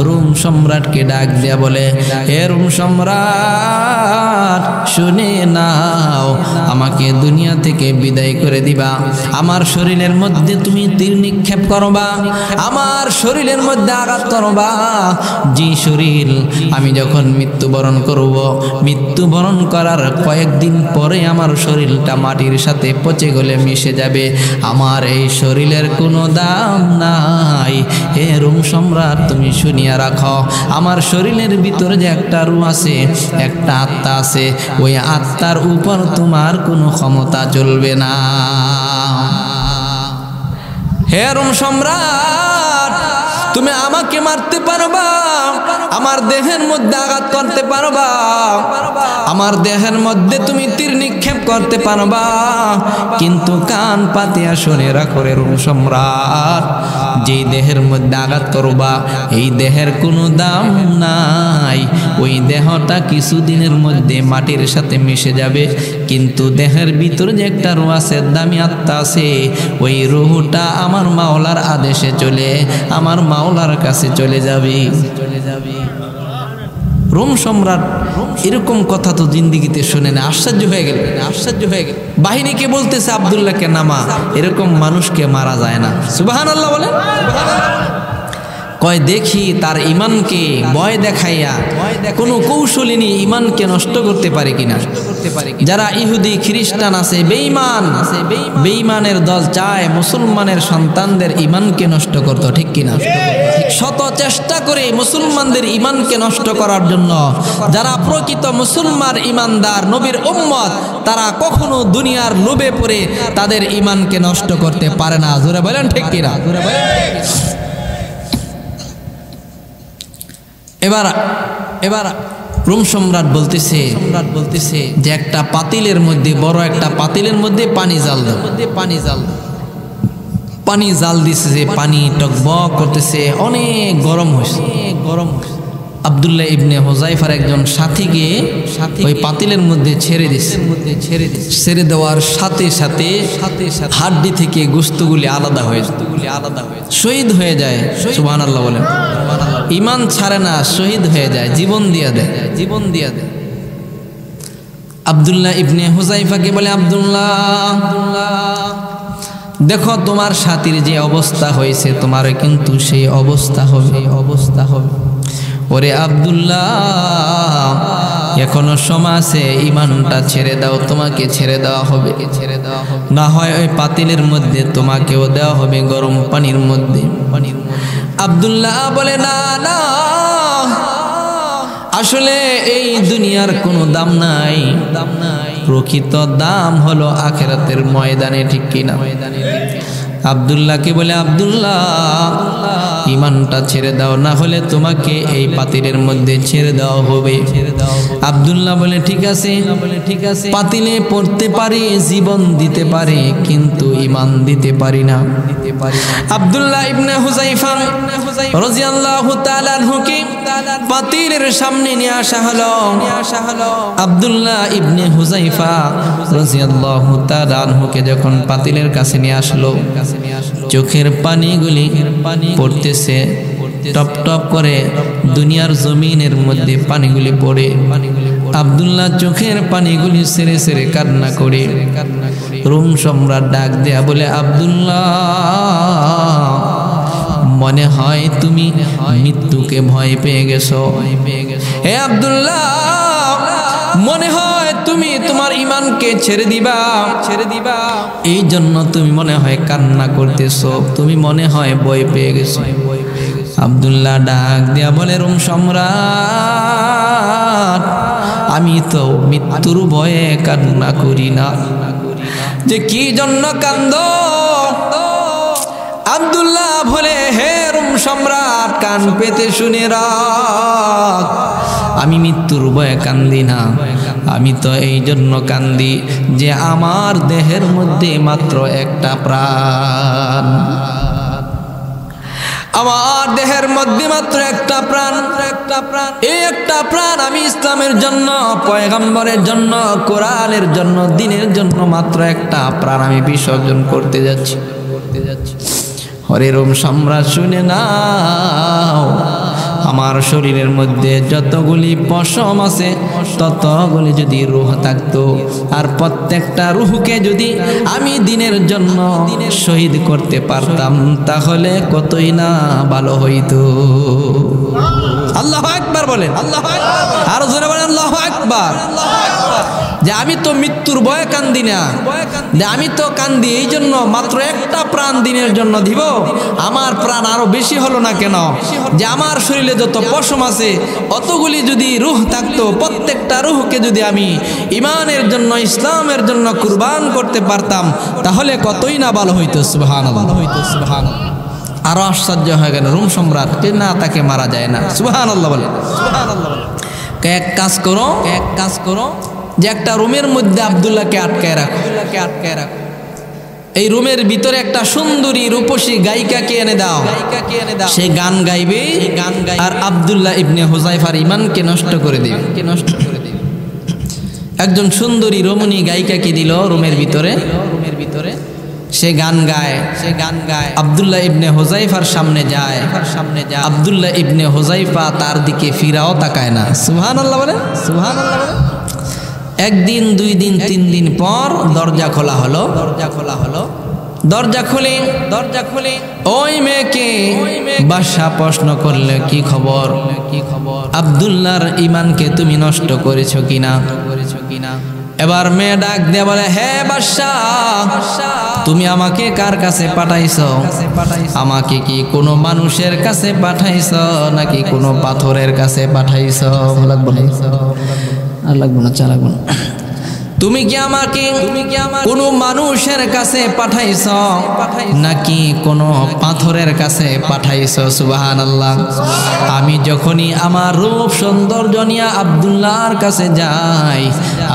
রোম সম্রাটকে ডাক দিয়া বলে, হে রোম সম্রাট শুনে নাও, আমাকে দুনিয়া থেকে বিদায় করে দিবা, আমার শরীরের মধ্যে তুমি তীর নিক্ষেপ করবা, আমার শরীরের মধ্যে আঘাত করবা, যে শরীর আমি যখন মৃত্যুবরণ করব, মৃত্যুবরণ করার কয়েকদিন পরে আমার শরীরটা মাটির সাথে পচে গলে মিশে যাবে, আমার এই শরীরের কোনো দাম নাই। হে রোম সম্রাট তুমি শুনিয়া রাখো, আমার শরীরের ভিতরে যে একটা রূহ আছে, একটা আত্মা আছে, ওই আত্মার উপর তোমার কোনো ক্ষমতা চলবে না। হে রোম সম্রাট তুমি আমাকে মারতে পারবা, আমার দেহের মধ্যে আঘাত করতে পারবা, আমার দেহের মধ্যে তুমি তীর নিক্ষেপ করতে পারবা, কিন্তু কান পাতিয়া শুনে রাখো রে রোম সম্রাট, যেই দেহের মধ্যে আঘাত করবা এই দেহের কোনো দাম নাই। ওই দেহটা কিছুদিনের মধ্যে মাটির সাথে মিশে যাবে, কিন্তু দেহের ভিতরে যে একটা রূহ আছে, দামি আত্মা আছে, ওই রূহটা আমার মাওলার আদেশে চলে আমার মাওলার কাছে চলে যাবে। রোম সম্রাট এরকম কথা তো জিন্দিগিতে শুনে না, আশ্চর্য হয়ে গেল। বাহিনীকে বলতেছে আব্দুল্লাহকে নামা, এরকম মানুষকে মারা যায় না। সুবহানাল্লাহ বলেন। কয় দেখি তার ইমানকে ভয় দেখাইয়া কোনো কৌশলিনী ইমানকে নষ্ট করতে পারে কিনা। যারা ইহুদি খ্রিস্টান আছে, বেঈমানের দল চায় মুসলমানের সন্তানদের ইমানকে নষ্ট করত, ঠিক কিনা? শত চেষ্টা করে মুসলমানদের ইমানকে নষ্ট করার জন্য যারা প্রকৃত মুসলমান ইমানদার নবীর উম্মত, তারা কখনো দুনিয়ার লোভে পড়ে তাদের ইমানকে নষ্ট করতে পারে না। জোরে বলেন ঠিক কিনা? এবার রোম সম্রাট বলতেছে যে একটা পাতিলের মধ্যে, বড় একটা পাতিলের মধ্যে পানি জাল দাও। পানি জাল দিছে, পানি টকবক করতেছে, অনেক গরম হয়েছে। আব্দুল্লাহ ইবনে হুযায়ফার একজন সাথীকে ওই পাতিলের মধ্যে ছেড়ে দিছে। ছেড়ে দেওয়ার সাথে সাথে হাড্ডি থেকে গোশতগুলি আলাদা হয়ে শহীদ হয়ে যায়। সুবহানাল্লাহ বলেন। ইমান ছাড়ে না, শহীদ হয়ে যায়, জীবন দিয়ে দেয়। আব্দুল্লাহ ইবনে হুযায়ফাকে বলে, আব্দুল্লাহ দেখো তোমার সাথীর যে অবস্থা হয়েছে, তোমার কিন্তু সেই অবস্থা হবে। ওরে আব্দুল্লাহ, এখনো সময় আছে, ইমানটা ছেড়ে দাও, তোমাকে ছেড়ে দেওয়া হবে। না হয় ওই পাতিলের মধ্যে তোমাকেও দেওয়া হবে গরম পানির মধ্যে। আব্দুল্লাহ বলে, না, আসলে এই দুনিয়ার কোনো দাম নাই, প্রকৃত দাম হলো আখিরাতের ময়দানে, ঠিক কিনা? আব্দুল্লাহকে বলে, আব্দুল্লাহ ইমানটা ছেড়ে দাও, না হলে তোমাকে এই পাতিলের মধ্যে ছেড়ে দেওয়া হবে। আব্দুল্লাহ বলে, ঠিক আছে, পাতিলে পড়তে পারি, জীবন দিতে পারি, কিন্তু ইমান দিতে পারি না। আব্দুল্লাহ ইবনে হুযায়ফা রাদিয়াল্লাহু তাআলা আনহুকে পাতিলের সামনে নিয়ে আসা হলো। আব্দুল্লাহ ইবনে হুযায়ফা রাদিয়াল্লাহু তাআলা আনহুকে যখন পাতিলের কাছে নিয়ে আসলো, চোখের পানিগুলি পড়তেছে, টপ টপ করে দুনিয়ার জমিনের মধ্যে পানিগুলি পড়ে। আব্দুল্লাহ চোখের পানিগুলি ছেড়ে ছেড়ে কান্না করে। রোম সম্রাট ডাক দেয়া বলে, আব্দুল্লাহ মনে হয় তুমি মৃত্যুকে ভয় পেয়ে গেছো। হে আব্দুল্লাহ, মনে হয় তুমি তোমার ইমানকে ছেড়ে দিবা, এই জন্য তুমি মনে হয় কান্না করতেছো, তুমি মনে হয় ভয় পেয়ে গেছো। আব্দুল্লাহ ডাক দেয়া বলে, রোম সম্রাট, আমি তো মৃত্যুর ভয়ে কান্না করি না। যে কি জন্য কান্দো? আব্দুল্লাহ বলে, হে রোম সম্রাট, কান পেতে শুনে রাখ, আমি মৃত্যুর ভয়ে কান্দি না, আমি তো এই জন্য কান্দি যে আমার দেহের মধ্যে মাত্র একটা প্রাণ, আমার দেহের মধ্যে মাত্র একটা প্রাণ, এই একটা প্রাণ আমি ইসলামের জন্য, পয়গম্বরের জন্য, কোরআনের জন্য, দ্বীনের জন্য মাত্র একটা প্রাণ আমি বিসর্জন করতে যাচ্ছি। হরে রোম সম্রাট, শুনে নাও, আমার শরীরের মধ্যে যতগুলি পশম আছে ততগুলি যদি রূহ থাকতো, আর প্রত্যেকটা রূহকে যদি আমি দ্বীনের জন্য শহীদ করতে পারতাম, তাহলে কতই না ভালো হইতো। আল্লাহু আকবার বলেন, আর জোরে বলেন আল্লাহু আকবার। যে আমি তো মৃত্যুর ভয়ে কান্দি না, যে আমি তো কান্দি এই জন্য মাত্র একটা প্রাণ দ্বীনের জন্য দিব। আমার প্রাণ আরো বেশি হলো না কেন? যে আমার শরীরে যত পশম আছে অতগুলি যদি রূহ থাকতো, প্রত্যেকটা রূহকে যদি আমি ইমানের জন্য, ইসলামের জন্য কুরবান করতে পারতাম, তাহলে কতই না ভালো হইতো। সুবহানাল্লাহ। আরো আশ্চর্য হয়ে গেল রোম সম্রাট, না তাকে মারা যায় না। সুবহানাল্লাহ বলে, সুবহানাল্লাহ বলে। এক কাজ করো, যে একটা রুমের মধ্যে আব্দুল্লাহকে আটকায় রাখো। এই রুমের ভিতরে একটা সুন্দরী রূপসী গায়িকাকে এনে দাও, সে গান গাইবে আর আব্দুল্লাহ ইবনে হুযায়ফার ঈমানকে নষ্ট করে দিবে। একজন সুন্দরী রমণী গায়িকাকে দিল রুমের ভিতরে, সে গান গায়। আব্দুল্লাহ ইবনে হুযায়ফার সামনে যায়। আব্দুল্লাহ ইবনে হুযায়ফা তার দিকে ফিরাও তাকায় না। সুবহানাল্লাহ বলে, সুবহানাল্লাহ বলে। একদিন, 2 দিন, 3 দিন পর দরজা খোলা হলো। দরজা খুলে ওই মেয়েকে বাদশা প্রশ্ন করলে, কি খবর? আব্দুল্লাহর ঈমানকে তুমি নষ্ট করেছো কিনা? এবার মেয়ে ডাক দিয়ে বলে, হে বাদশা, তুমি আমাকে কার কাছে পাঠাইছো? আমাকে কি কোনো মানুষের কাছে পাঠাইছো নাকি কোনো পাথরের কাছে পাঠাইছো? লাগবো না, চালাবো না। তুমি কি আমাকে কোনো মানুষের কাছে পাঠাইছো নাকি কোনো পাথরের কাছে পাঠাইছো? সুবহানাল্লাহ। আমি যখনই আমার রূপ সৌন্দর্য নিয়ে আব্দুল্লাহর কাছে যাই,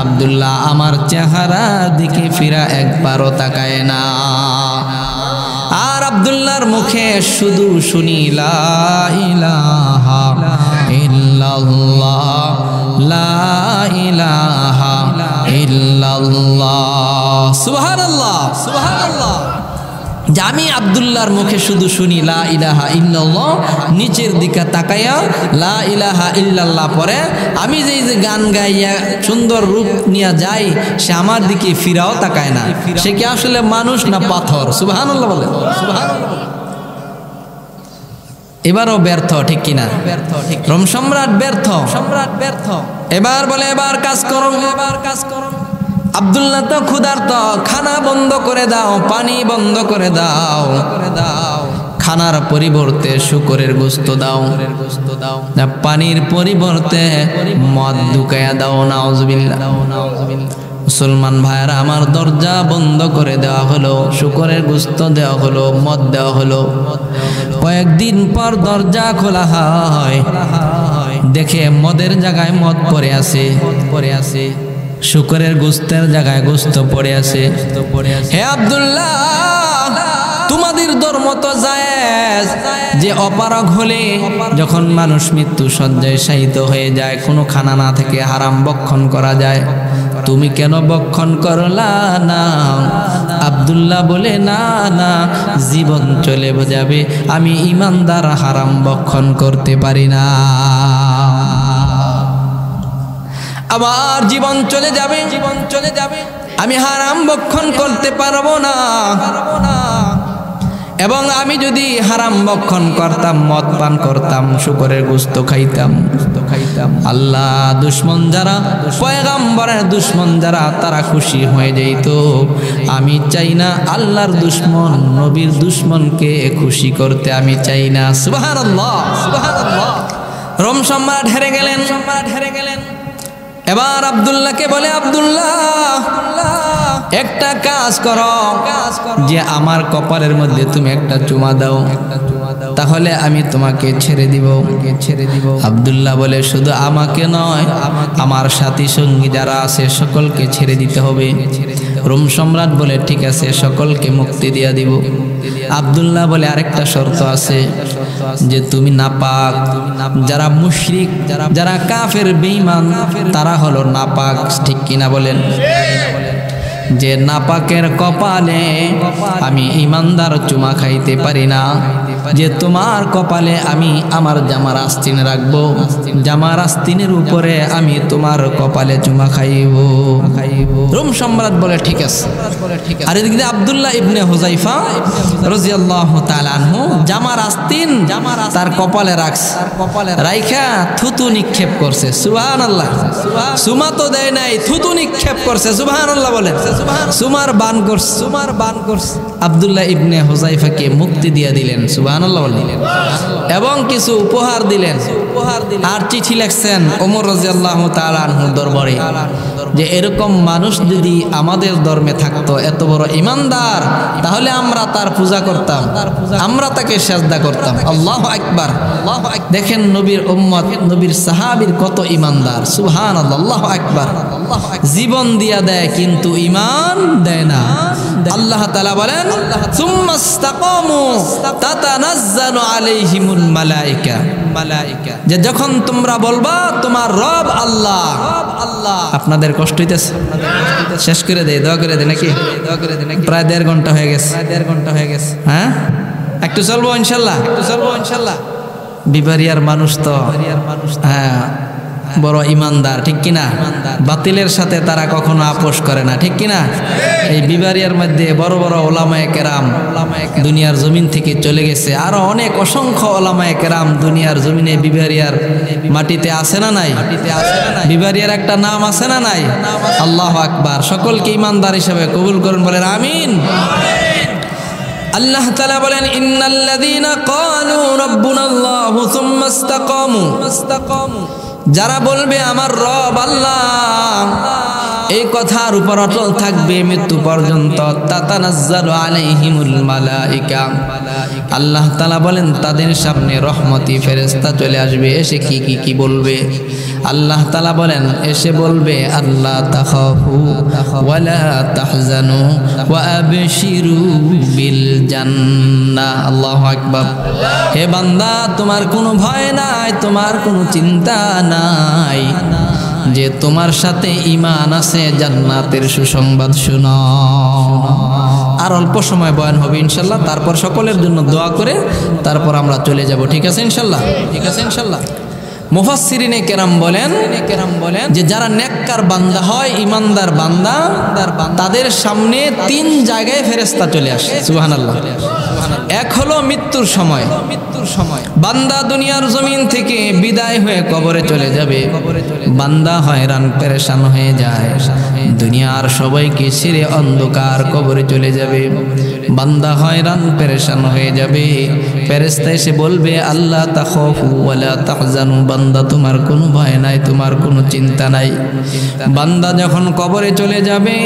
আব্দুল্লাহ আমার চেহারা দিকে ফিরা একবারও তাকায় না। আর আব্দুল্লাহর মুখে শুধু শুনি লা ইলাহা ইল্লাল্লাহ, লা ইলাহা ইল্লাল্লাহ। সুবহানাল্লাহ, সুবহানাল্লাহ। যে আমি আব্দুল্লাহর মুখে শুধু শুনি লা ইলাহা ইল্লাল্লাহ, নিচের দিকে তাকাইয়া লা ইলাহা ইল্লাল্লাহ পরে আমি যে গান গাইয়া সুন্দর রূপ নিয়ে যাই, সে আমার দিকে ফিরাও তাকায় না। সে কি আসলে মানুষ না পাথর? সুবহানাল্লাহ বলে, সুবহানাল্লাহ। এবারও ব্যর্থ, ঠিক কিনা? রোম সম্রাট ব্যর্থ। এবার বলে, এবার কাজ করো। আব্দুল্লাহ তো ক্ষুধার্ত, খানা বন্ধ করে দাও, পানি বন্ধ করে দাও। খানার পরিবর্তে শুকরের গোশত দাও, পানির পরিবর্তে মদ ঢুকাইয়া দাও। নাউজুবিল্লাহ। মুসলমান ভাইরা আমার, দরজা বন্ধ করে দেওয়া হলো, শুকরের গোশত দেওয়া হলো, মদ দেওয়া হলো। কয়েকদিন পর দরজা খোলা হয়, দেখে মদের জায়গায় মদ পড়ে আছে, শুকরের গোশতের জায়গায় গোশত পড়ে আছে। হে আব্দুল্লাহ, তোমাদের ধর্ম তো জায়েজ যে অপারগ হলে যখন মানুষ মৃত্যু শয্যায় শায়িত হয়ে যায়, কোনো খানা না থেকে হারাম ভক্ষণ করা যায়, তুমি কেন ভক্ষণ করলা না? আব্দুল্লাহ বলে, না না, জীবন চলে যাবে, আমি ঈমানদার হারাম ভক্ষণ করতে পারি না। আমার জীবন চলে যাবে, আমি হারাম ভক্ষণ করতে পারবো না। এবং আমি যদি হারাম ভক্ষণ করতাম, মদ পান করতাম, শুকরের গোশত খাইতাম, আল্লাহ দুশমন যারা, পয়গম্বরের দুশমন যারা, তারা খুশি হয়ে যেত। আমি চাই না আল্লাহর দুশমন, নবীর দুশমনকে খুশি করতে আমি চাই না। সুবহানাল্লাহ, সুবহানাল্লাহ। রোম সম্রাট হেরে গেলেন। এবার আব্দুল্লাহকে বলে, আব্দুল্লাহ, একটা কাজ করো, যে আমার কপালের মধ্যে তুমি একটা চুমা দাও, তাহলে আমি তোমাকে ছেড়ে দিব। আব্দুল্লাহ বলে, শুধু আমাকে নয়, আমার সাথী সঙ্গী যারা আছে সকলকে ছেড়ে দিতে হবে। রোম সম্রাট বলে, ঠিক আছে, সকলকে মুক্তি দিয়া দিব। আব্দুল্লাহ বলে, আরেকটা শর্ত আছে, যে তুমি নাপাক। যারা মুশরিক, যারা কাফের বেঈমান, তারা হলো নাপাক, ঠিক কিনা বলেন? যে নাপাকের কপালে আমি ঈমানদার চুমা খাইতে পারি না। যে তোমার কপালে আমি আমার জামার আস্তিন রাখবো, জামার আস্তিনের উপরে আমি তোমার কপালে চুমা খাইব। রোম সম্রাট বলে, ঠিক আছে। আর এদিকে আব্দুল্লাহ ইবনে হুযায়ফা রাদিয়াল্লাহু তাআলা আনহু জামার আস্তিন তার কপালে রাখছে, রাইখা থুতু নিক্ষেপ করছে। সুবহানাল্লাহ। সুমা তো দেয় নাই, থুতু নিক্ষেপ করছে। সুবহানাল্লাহ বলেন। সুমার বান করছে। আব্দুল্লাহ ইবনে হুযায়ফাকে মুক্তি দিয়ে দিলেন। সুবহানাল্লাহ বলেন। এবং কিছু উপহার দিলেন। আর চিঠি লিখছেন ওমর রাদিয়াল্লাহু তাআলা আনহুর দরবারে। যে এরকম মানুষ যদি আমাদের ধর্মে থাকতো, এত বড় ইমানদার, তাহলে আমরা তার পূজা করতাম, আমরা তাকে সেজদা করতাম। আল্লাহু আকবার। দেখেন নবীর উম্মত, নবীর সাহাবীর কত ইমানদার, সুবহানাল্লাহ, আল্লাহু আকবার। জীবন দিয়া দেয় কিন্তু ঈমান দেয় না। আল্লাহ তাআলা বলেন সুম্মাস্তাকামু তাতানাজ্জালু আলাইহিমুল মালায়েকা, যে যখন তোমরা বলবা তোমার রব আল্লাহ। আপনাদের কষ্ট হইতেছে? শেষ করে দেয়, দোয়া করে দেয় নাকি? প্রায় 1.5 ঘন্টা হয়ে গেছে। হ্যাঁ, একটু চলবো ইনশাল্লাহ, বিবারিয়ার মানুষ তো হ্যাঁ বড় ইমানদার, ঠিক কিনা? বাতিলের সাথে তারা কখনো আপোষ করে না, ঠিক কিনা? এই বিবারিয়ার মধ্যে বড় বড় ওলামায়ে কেরাম দুনিয়ার জমিন থেকে চলে গেছে। আরো অনেক অসংখ্য ওলামায়ে কেরাম দুনিয়ার জমিনে বিবারিয়ার মাটিতে আছে না নাই? বিবারিয়ার একটা নাম আছে না নাই? আল্লাহু আকবার। সকলকে ইমানদার হিসেবে কবুল করুন, বলেন আমিন। আল্লাহ তাআলা বলেন ইন্নাল্লাযীনা ক্বালু রাব্বুনাল্লাহু সুম্মা ইসতাকামু, যারা বলবে আমার রব আল্লাহ, এই কথার উপর অটল থাকবে মৃত্যু পর্যন্ত, তাতানাজ্জালু আলাইহিমুল মালায়েকা, আল্লাহ তাআলা বলেন তাদের সামনে রহমতি ফেরেশতা চলে আসবে। এসে কি বলবে? আল্লাহ তাআলা বলেন এসে বলবে আল্লাহ তাখাফু ওয়ালা তাহজানু ওয়া আবশিরু বিল জান্নাহ। আল্লাহু আকবার। হে বান্দা, তোমার কোনো ভয় নাই, তোমার কোনো চিন্তা নাই, যে তোমার সাথে ঈমান আছে, জান্নাতের সুসংবাদ শোনো। আর অল্প সময় বয়ান হবে ইনশাল্লাহ, তারপর সকলের জন্য দোয়া করে তারপর আমরা চলে যাব, ঠিক আছে ইনশাল্লাহ? মুফাসসিরিনে কেরাম বলেন যে যারা নেককার বান্দা হয়, ইমানদার বান্দা, তাদের সামনে 3 জায়গায় ফেরেশতা চলে আসে। সুবহানাল্লাহ। এক হলো মৃত্যুর সময়, বান্দা দুনিয়ার জমিন থেকে বিদায় হয়ে কবরে চলে যাবে, বান্দা হয়রান পেরেশান হয়ে যায়, দুনিয়ার সবাইকে ছেড়ে অন্ধকার কবরে চলে যাবে, বান্দা হয়রান পেরেশান হয়ে যাবে। ফেরেশতা এসে বলবে আল্লাহ তাখাফু ওয়ালা তাহজানু, বান্দা তোমার কোনো ভয় নাই, তোমার কোনো চিন্তা নাই। বান্দা যখন কবরে চলে যাবে,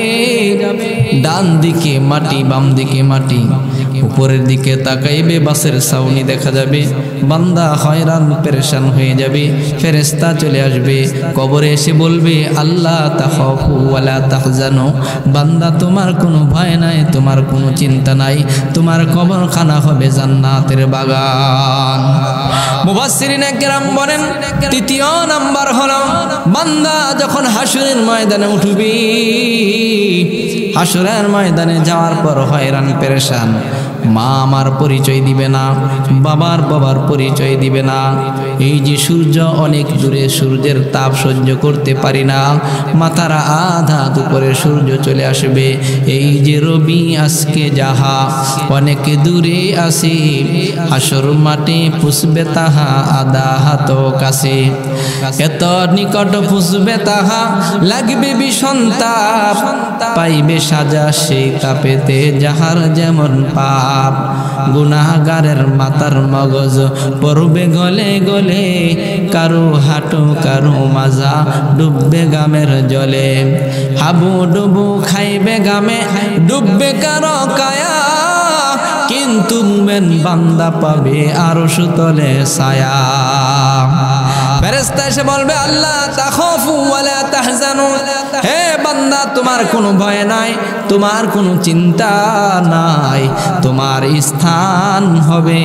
ডান দিকে মাটি, বাম দিকে মাটি, উপরের দিকে তাকাইবে বাসের ছাউনি দেখা যাবে, বান্দা হয়রান পেরেশান হয়ে যাবে। ফেরেশতা চলে আসবে, কবরে এসে বলবে আল্লাহ তাখাফু ওয়ালা তাহজানু, বান্দা তোমার কোনো ভয় নাই, তোমার কোনো চিন্তা নাই, তোমার কবরখানা হবে জান্নাতের বাগান। মুফাসসিরিনে কেরাম বলেন 3য় নাম্বার হলো বান্দা যখন হাসরের ময়দানে উঠবে, হাসরের ময়দানে যাওয়ার পর হয়রান পেরেশান, মা আমার পরিচয় দিবে না, বাবার পরিচয় দিবে না, এই যে সূর্য অনেক দূরে, সূর্যের তাপ সহ্য করতে পারি না, মাথার আধা উপরে সূর্য চলে আসবে, এই যে রবি আজকে যাহা অনেক দূরে আসে, হাসর মাঠে পুষবে তাহা আধা হাত কাছে, এত নিকট পুষবে তাহা লাগবে ভীষণ তাপ, পাইবে সাজা সেই তাপেতে যাহার যেমন পাপ, গুনাহগারের মাথার মগজ পড়বে গলে গলে, কারো হাঁটু কারো মাজা ডুববে গামের জলে, হাবু ডুবু খাইবে গামে ডুববে কারো কায়া, কিন্তু মুমিন বান্দা পাবে আরশ তলে ছায়া। ফেরেশতা এসে বলবে আল্লাহ তাখাফু ওয়ালা তাহজানু, হে বান্দা তোমার কোনো ভয় নাই, তোমার কোনো চিন্তা নাই, তোমার স্থান হবে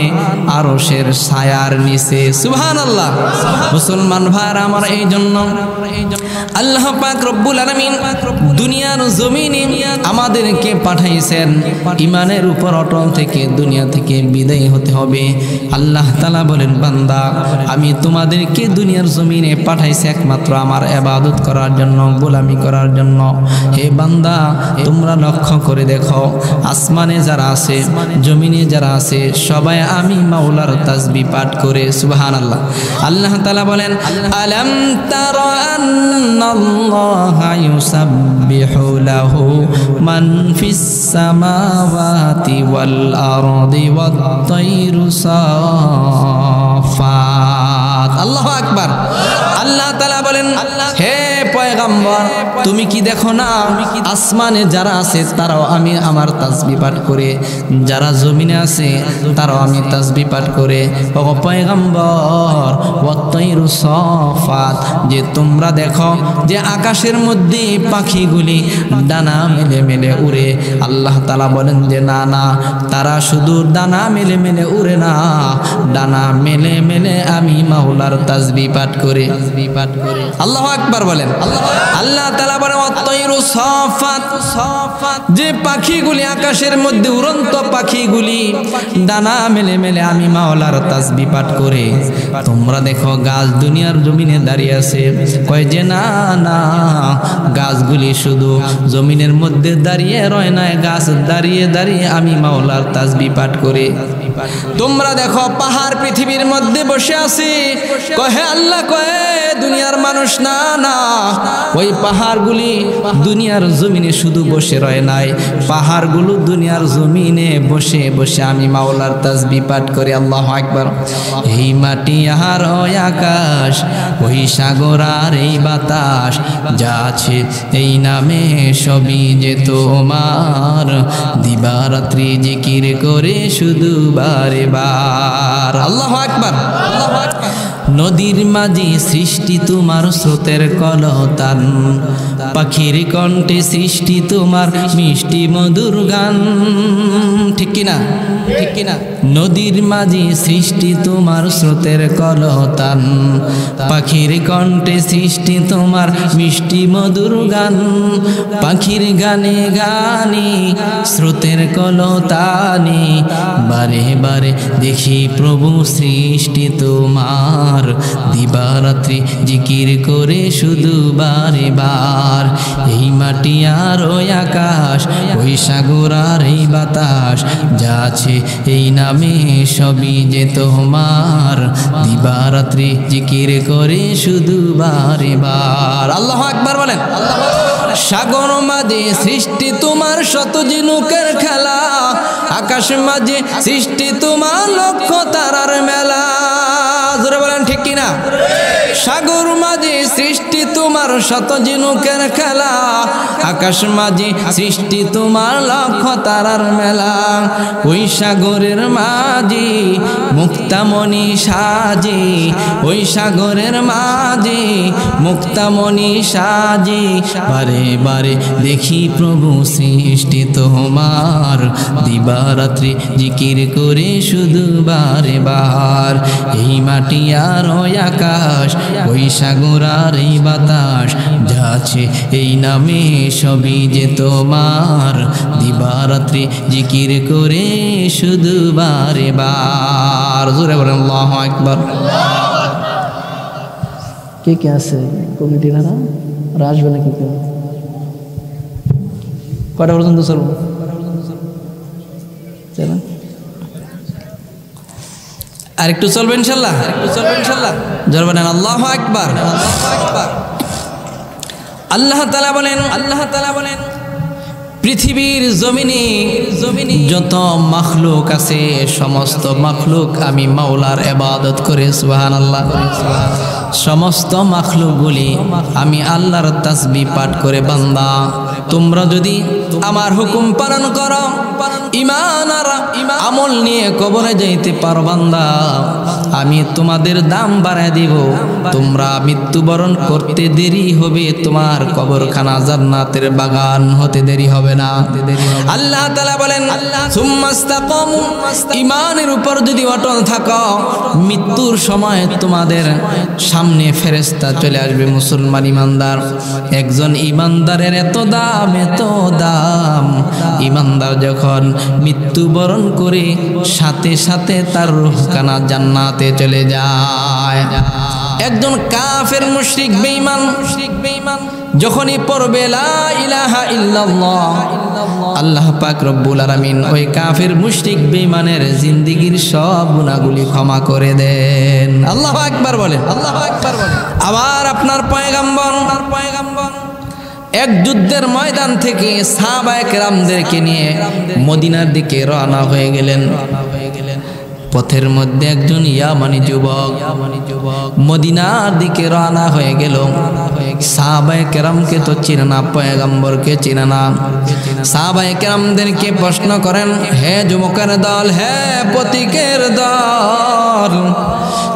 আরশের ছায়ার নিচে। সুবহানাল্লাহ। মুসলমান ভাইরা আমার, এই জন্য আল্লাহ পাক রব্বুল আলামিন দুনিয়ার জমিনে আমাদেরকে পাঠাইছেন ঈমানের উপর অটল থেকে দুনিয়া থেকে বিদায় হতে হবে। আল্লাহ তাআলা বলেন বান্দা আমি তোমাদেরকে দুনিয়ার জমিনে পাঠাইছি একমাত্র আমার ইবাদত করার জন্য, গোলামি করার জন্য। হে বান্দা তোমরা লক্ষ্য করে দেখো, আসমানে যারা আছে, জমিনে যারা আছে, সবাই আমি মাওলার তাসবিহ পাঠ করে। সুবহানাল্লাহ। আল্লাহ তাআলা বলেন আলাম তারা আন্নাল্লাহা ইউসাব্বিহু লাহু মান ফিস সামাওয়াতি ওয়াল আরদি ওয়াত তায়রু সাফাত। আল্লাহু আকবার। আল্লাহ তাআলা বলেন হে পয়গম্বর তুমি কি দেখো না আসমানে যারা আছে তারাও আমি আমার তাসবিহ পাঠ করে, যারা জমিনে আছে তারাও আমি তাসবিহ পাঠ করে। ও পয়গম্বর ওয়াত্তাইরু সাফাত, যে তোমরা দেখো যে আকাশের মধ্যে পাখিগুলি ডানা মেলে মেলে উড়ে, আল্লাহ তাআলা বলেন যে না না, তারা শুধু ডানা মেলে মেলে উড়ে না, ডানা মেলে মেলে আমি মাওলার তাসবিহ পাঠ করে। আল্লাহু আকবার বলেন। আল্লাহ তাআলা বলেন ওয়াত্তাইরু সাফাত, যে পাখিগুলি আকাশের মধ্যে উড়ন্ত পাখিগুলি ডানা মেলে মেলে আমি মাওলার তাসবিহ পাঠ করে। তোমরা দেখো গাছ দুনিয়ার জমিনে দাঁড়িয়ে আছে, কয় যে না না, গাছগুলি শুধু জমিনের মধ্যে দাঁড়িয়ে রয় না, গাছ দাঁড়িয়ে দাঁড়িয়ে আমি মাওলার তাসবিহ পাঠ করে। তোমরা দেখো পাহাড় পৃথিবীর মধ্যে বসে আছে, কহে আল্লাহ কহে দুনিয়ার মানুষ না না, ওই পাহাড়গুলি দুনিয়ার জমিনে শুধু বসে রয় নাই, পাহাড়গুলো দুনিয়ার জমিনে বসে বসে আমি মাওলার তাসবিহ পাঠ করি। আল্লাহু আকবার। এই মাটি আর ওই আকাশ, ওই সাগর আর এই বাতাস, যা আছে এই নামে সবই যে তোমার, দিবারাত্রি জিকির করে শুধু বারে বার। আল্লাহু আকবার। নদীর মাঝে সৃষ্টি তোমার স্রোতের কলতান, পাখির কণ্ঠে সৃষ্টি তোমার মিষ্টি মধুর গান। ঠিক কিনা? ঠিক কিনা? নদীর মাঝে সৃষ্টি তোমার স্রোতের কলতান, পাখির কণ্ঠে সৃষ্টি তোমার মিষ্টি মধুর গান। পাখির গানে গানে স্রোতের কলতানে, বারে বারে দেখি প্রভু সৃষ্টি তোমার, দিবারাত্রি জিকির করে শুধু বারে বার। এই মাটি আর ওই আকাশ, ওই সাগর আর এই বাতাস, যা আছে এই নামে সবই যে তোমার, দিবারাত্রি জিকির করে শুধু বারে বার। আল্লাহু আকবার বলেন। সাগর মাঝে সৃষ্টি তোমার শত ঝিনুকের খেলা, আকাশ মাঝে সৃষ্টি তোমার লক্ষ তারার মেলা। জোরে বলেন ঠিক কিনা? সাগর মাঝে সৃষ্টি তোমার শত ঝিনুকের খেলা, আকাশ মাঝে সৃষ্টি তোমার লক্ষ তারার মেলা। ওই সাগরের মাঝে মুক্তামণি সাজে, ওই সাগরের মাঝে মুক্তামণি সাজে, বারে বারে দেখি প্রভু সৃষ্টি তোমার, দিবারাত্রি জিকির করে শুধু বারে বার। এই মাটি আর ওই আকাশ, ওই সাগর আর এই বাতাস, যা আছে এই নামে সবই যে তোমার, দিবারাত্রি জিকির করে শুধু বারে বার। জোরে বলেন আল্লাহু আকবার। কে কে আছে কমিটিরা? আর আসবে নাকি কেউ? কটা পর্যন্ত চলবো? আর একটু চলবে ইনশাল্লাহ, একটু চলবে ইনশাল্লাহ। জোরে বলেন আল্লাহু আকবার। আল্লাহ তাআলা বলেন, আল্লাহ তাআলা বলেন পৃথিবীর জমিনে যত মাখলুক আছে, সমস্ত মাখলুক আমি মাওলার ইবাদত করে। সুবহানাল্লাহ। সমস্ত মাখলুকগুলি আমি আল্লাহর তাসবিহ পাঠ করে। বান্দা তোমরা যদি আমার হুকুম পালন করো, ঈমান আর আমল নিয়ে কবরে যাইতে পারো বান্দা, আমি তোমাদের দাম বাড়ায় দিব। তোমরা মৃত্যুবরণ করতে দেরি হবে, তোমার কবরখানা জান্নাতের বাগান হতে দেরি হবে না। আল্লাহ তাআলা বলেন সুম্মাস্তাকামু, ঈমানের উপর যদি অটল থাকো, মৃত্যুর সময় তোমাদের সামনে ফেরেশতা চলে আসবে। মুসলমান ঈমানদার, একজন ঈমানদারের এত দাম, এত দাম। ঈমানদার যখন মৃত্যুবরণ করে, সাথে সাথে তার রূহখানা জান্নাতে চলে যায়। একজন কাফের মুশরিক বেঈমান যখনই পড়বে লা ইলাহা ইল্লাল্লাহ, আল্লাহ পাক রব্বুল আলামিন ওই কাফের মুশরিক বেঈমানের জিন্দেগীর সব গুনাহগুলি ক্ষমা করে দেন। আল্লাহু আকবার বলেন, আল্লাহু আকবার বলেন। আবার আপনার পয়গম্বর এক যুদ্ধের ময়দান থেকে সাহাবায়ে কেরামদেরকে নিয়ে মদিনার দিকে রওনা হয়ে গেলেন। পথের মধ্যে একজন ইয়ামানি যুবক মদিনার দিকে রওনা হয়ে গেল। সাহাবায়ে কেরামকে তো চিনে না, পয়গম্বরকে চিনে না। সাহাবায়ে কেরামদেরকে প্রশ্ন করেন, হে যুবকের দল, হে পথিকের দল,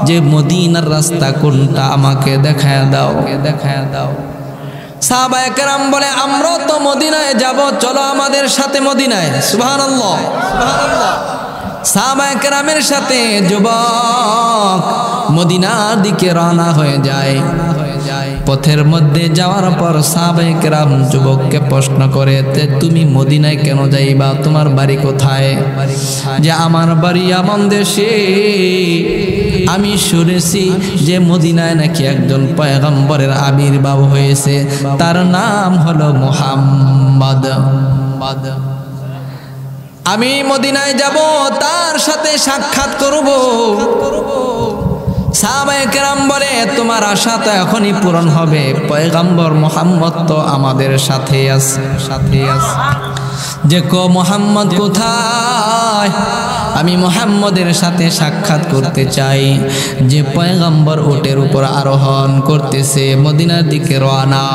যে মদিনার রাস্তা কোনটা আমাকে দেখায় দাও, দেখায় দাও। সাহাবায়ে কেরাম বলে, আমরা তো মদিনায় যাব, চলো আমাদের সাথে মদিনায়। সুবহানাল্লাহ, সুবহানাল্লাহ। সাহাবায়ে কেরামের সাথে যুবক মদিনার দিকে রওনা হয়ে যায়। পথের মধ্যে যাওয়ার পর সাহাবায়ে কেরাম যুবককে প্রশ্ন করে, তুমি মদিনায় কেন যাইবা, তোমার বাড়ি কোথায়? যে আমার বাড়ি এমন দেশে, আমি শুনেছি যে মদিনায় নাকি একজন পয়গম্বরের আবির্ভাব হয়েছে, তার নাম হলো মুহাম্মদ। আমি মদিনায় যাব, তার সাথে সাক্ষাৎ করব। সাহাবায়ে কেরাম বলে, তোমার আশা তো এখনই পূরণ হবে, পয়গম্বর মুহাম্মদ তো আমাদের সাথে আছে, সাথে আছে। যে কো মুহাম্মদ কোথায়? আমি মুহাম্মদের সাথে সাক্ষাৎ করতে চাই। যে পয়গম্বর উটের উপর আরোহণ করতেছে, মদিনার দিকে রওনা।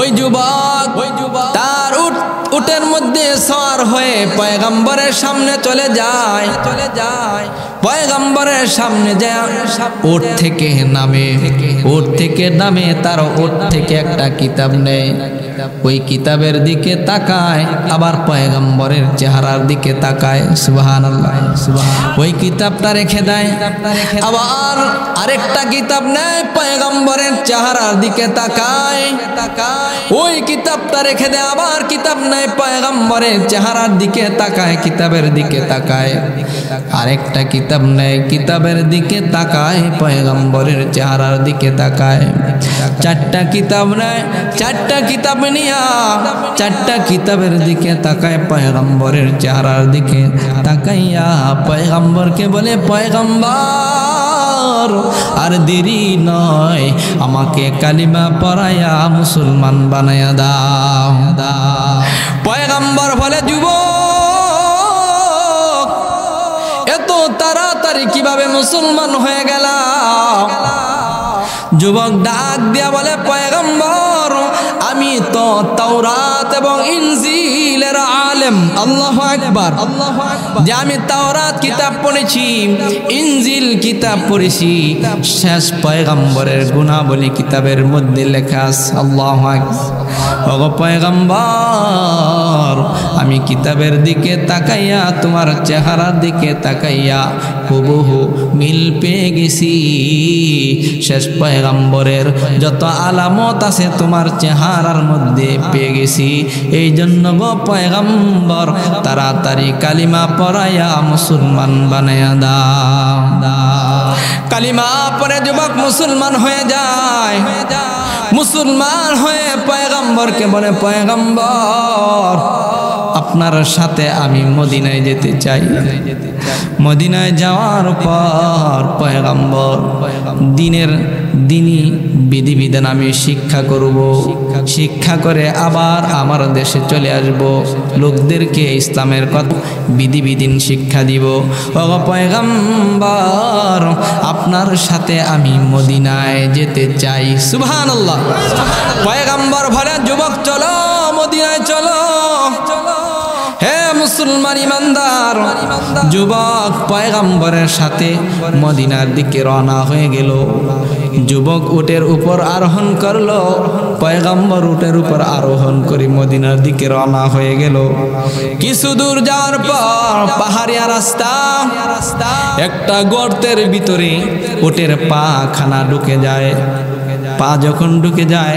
ওই যুবক তার উটের মধ্যে সওয়ার হয়ে পয়গম্বরের সামনে চলে যায়। পয়গম্বরের সামনে যায়, উট থেকে নামে, তার উট থেকে একটা কিতাব নেয়। ওই কিতাবের দিকে তাকায়, আবার পয়গম্বরের চেহারার দিকে তাকায়। সুবহানাল্লাহ, ওই কিতাবটা রেখে দেয়, আবার আরেকটা কিতাব নেয়, পয়গম্বরের চেহারার দিকে তাকায়। ওই কিতাবটা রেখে দেয়, আবার কিতাব নেয়, পয়গম্বরের চেহারার দিকে তাকায়, কিতাবের দিকে তাকায়। আরেকটা কিতাব নেয়, কিতাবের দিকে তাকায়, পয়গম্বরের চেহারার দিকে তাকায়। চারটা কিতাব নেয়, চারটা কিতাব নিয়া চারটা কিতাবের দিকে তাকায়, পয়গম্বরের চেহারার দিকে তাকাইয়া পয়গম্বরকে বলে, পয়গম্বর আর দেরি নয়, আমাকে কালিমা পড়াইয়া মুসলমান বানাইয়া দাও। পয়গম্বর বলে, যুবক এত তাড়াতাড়ি কিভাবে মুসলমান হয়ে গেল? যুবক ডাক দিয়া বলে, পয়গম্বর আমি তো তাওরাত এবং ইনজিলের আলেম। আল্লাহু আকবার, আল্লাহু আকবার। যে আমি তাওরাত কিতাব পড়েছি, ইনজিল কিতাব পড়েছি, শেষ পয়গম্বরের গুণাবলী কিতাবের মধ্যে লেখা আছে। আল্লাহু আকবার। ওগো পয়গম্বর, আমি কিতাবের দিকে তাকাইয়া, তোমার চেহারার দিকে তাকাইয়া হুবহু মিল পেয়ে গেছি। শেষ পয়গম্বরের যত আলামত আছে তোমার চেহারার মধ্যে পেয়ে গেছি। এই জন্য গো পয়গম্বর, তাড়াতাড়ি কালিমা পড়াইয়া মুসলমান বানাইয়া দাও। কালিমা পড়ে যুবক মুসলমান হয়ে যায়। মুসলমান হয়ে পয়গম্বরকে বলে, পয়গম্বর আপনার সাথে আমি মদিনায় যেতে চাই। মদিনায় যাওয়ার পর পয়গম্বর দিনী বিধিবিধান আমি শিক্ষা করব, শিক্ষা করে আবার আমার দেশে চলে আসব, লোকদেরকে ইসলামের কথা বিধিবিধান শিক্ষা দিব। ওগো পয়গম্বর, আপনার সাথে আমি মদিনায় যেতে চাই। সুবহানাল্লাহ। পয়গম্বর বলে, যুবক চলো মদিনায় চলো। হে মুসলমান ইমানদার, যুবক পয়গম্বরের সাথে মদিনার দিকে রওনা হয়ে গেল। যুবক উটের উপর আরোহণ করলো, পয়গম্বর উটের উপর আরোহণ করে মদিনার দিকে রওনা হয়ে গেল। কিছু দূর যাওয়ার পর পাহাড়িয়া রাস্তা, একটা গর্তের ভিতরে উটের পা খানা ঢুকে যায়। পা যখন ঢুকে যায়,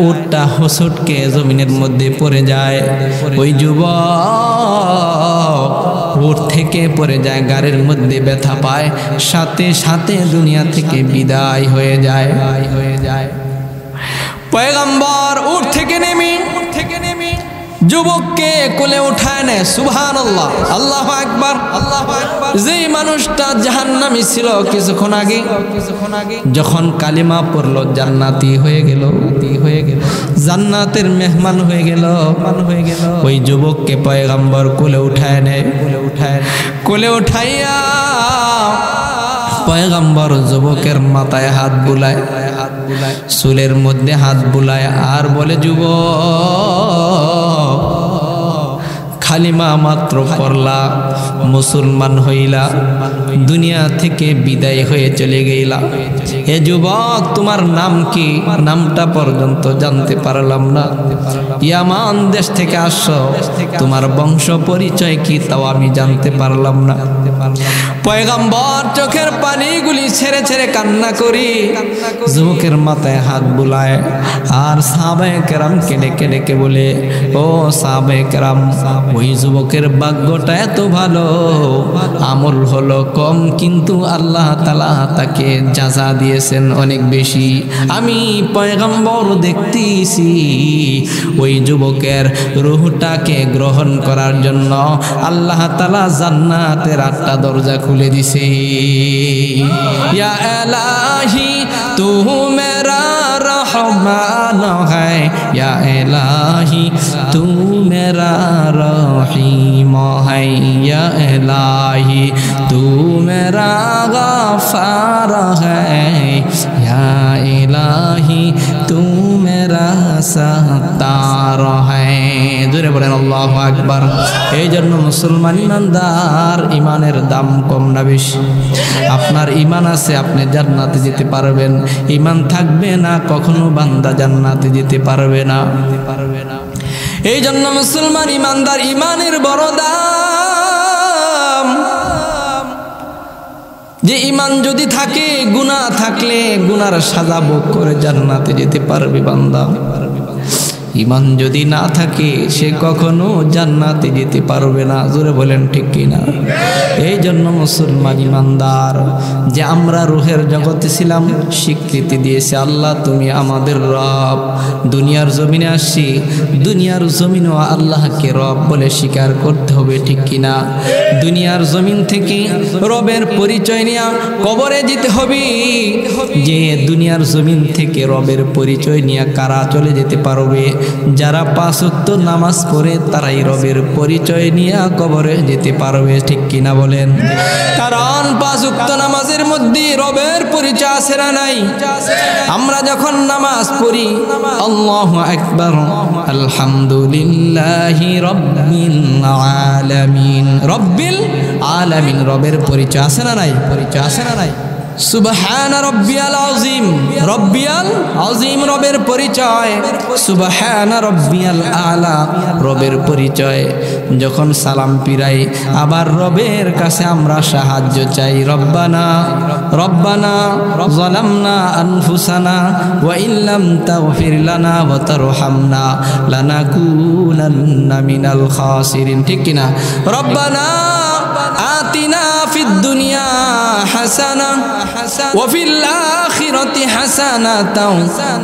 উটটা হোঁচটকে জমিনের মধ্যে পড়ে যায়। ওই যুবক উট থেকে পড়ে যায়, গাড়ির মধ্যে ব্যথা পায়, সাথে সাথে দুনিয়া থেকে বিদায় হয়ে যায়। পয়গম্বর উট থেকে নেমে যুবককে কোলে উঠায় নেয়। সুবহানাল্লাহ, আল্লাহু আকবার, আল্লাহু আকবার। যেই মানুষটা জাহান্নামী ছিল কিছুক্ষণ আগে, যখন কালিমা পড়লো জান্নাতি হয়ে গেল, জান্নাতের মেহমান হয়ে গেল। ওই যুবককে পয়গম্বর কোলে উঠায় নেয়। কোলে উঠাইয়া পয়গম্বর যুবকের মাথায় হাত বুলায়। চুলের মধ্যে হাত বুলায় আর বলে, যুবক, কালিমা মাত্র পড়লা, মুসলমান হইলা, দুনিয়া থেকে বিদায় হয়ে চলে গেলা। হে যুবক, তোমার নাম কি? নামটা পর্যন্ত জানতে পারলাম না। ইয়ামান দেশ থেকে আসছো, তোমার বংশ পরিচয় কি তাও আমি জানতে পারলাম না। পয়গম্বর চোখের পানিগুলি ছেড়ে ছেড়ে কান্না করি, যুবকের মাথায় হাত বুলায় আর সাহাবায়ে কেরামকে ডেকে ডেকে বলে, ও সাহাবায়ে কেরাম, ওই যুবকের ভাগ্যটা এত ভালো, আমল হলো কম কিন্তু আল্লাহ তাআলা তাকে জাযা দিয়েছেন অনেক বেশি। আমি পয়গম্বর দেখতেছি ওই যুবকের রূহটাকে গ্রহণ করার জন্য আল্লাহ তাআলা জান্নাতের 8টা দরজা খুলে দিছে। ইয়া ইলাহি তু মেরা रहमान है, या इलाही तू मेरा रहीम है, या इलाही तू मेरा गफ्फार है, या इलाही तू मेरा सत्तार है। জোরে বলেন আল্লাহু আকবার। এই জন্য মুসলমান ইমানদার, ইমানের দাম কম না বেশি? আপনার ইমান আছে, আপনি জান্নাতে যেতে পারবেন। ইমান থাকবে না, কখনো বান্দা জান্নাতে যেতে পারবে না। এই জন্য মুসলমান ইমানদার, ইমানের বড় দাম। যে ইমান যদি থাকে, গুনাহ থাকলে গুনার সাজা ভোগ করে জান্নাতে যেতে পারবে বান্দা। ইমান যদি না থাকে, সে কখনো জান্নাতে যেতে পারবে না। জোরে বলেন ঠিক কিনা? এই জন্য মুসলমান ইমানদার, যে আমরা রূহের জগতে ছিলাম, স্বীকৃতি দিয়েছে আল্লাহ তুমি আমাদের রব। দুনিয়ার জমিনে আসছি, দুনিয়ার জমিনও আল্লাহকে রব বলে স্বীকার করতে হবে, ঠিক কিনা? দুনিয়ার জমিন থেকে রবের পরিচয় নিয়ে কবরে যেতে হবে। যে দুনিয়ার জমিন থেকে রবের পরিচয় নিয়ে কারা চলে যেতে পারবে? যারা 5 ওয়াক্ত নামাজ পড়ে, তারাই রবের পরিচয় নিয়ে কবরে যেতে পারবে, ঠিক কিনা বলেন? কারণ 5 ওয়াক্ত নামাজের মধ্যে রবের পরিচয় আছে না নাই? আমরা যখন নামাজ পড়ি, আল্লাহু আকবার, আলহামদুলিল্লাহি রাব্বিল আলামিন, রব্বিল আলামিন, রবের পরিচয় আছে না নাই? পরিচয় আছে না নাই? সুবহান রব্বিয়াল আযীম, রব্বিয়াল আযীম রবের পরিচয়। সুবহান রব্বিয়াল আলা, রবের পরিচয়। যখন সালাম ফিরাই, আবার রবের কাছে আমরা সাহায্য চাই। রব্বানা রব্বানা যালামনা আনফুসানা ওয়া ইল্লাম তাগফির লানা ওয়া তারহামনা লানাকুনান্না মিনাল খাসিরিন, ঠিক কিনা? রব্বানা আতিনা ফিদ দুনিয়া হাসানা ওয়া ফিল আখিরাতি হাসানাতাও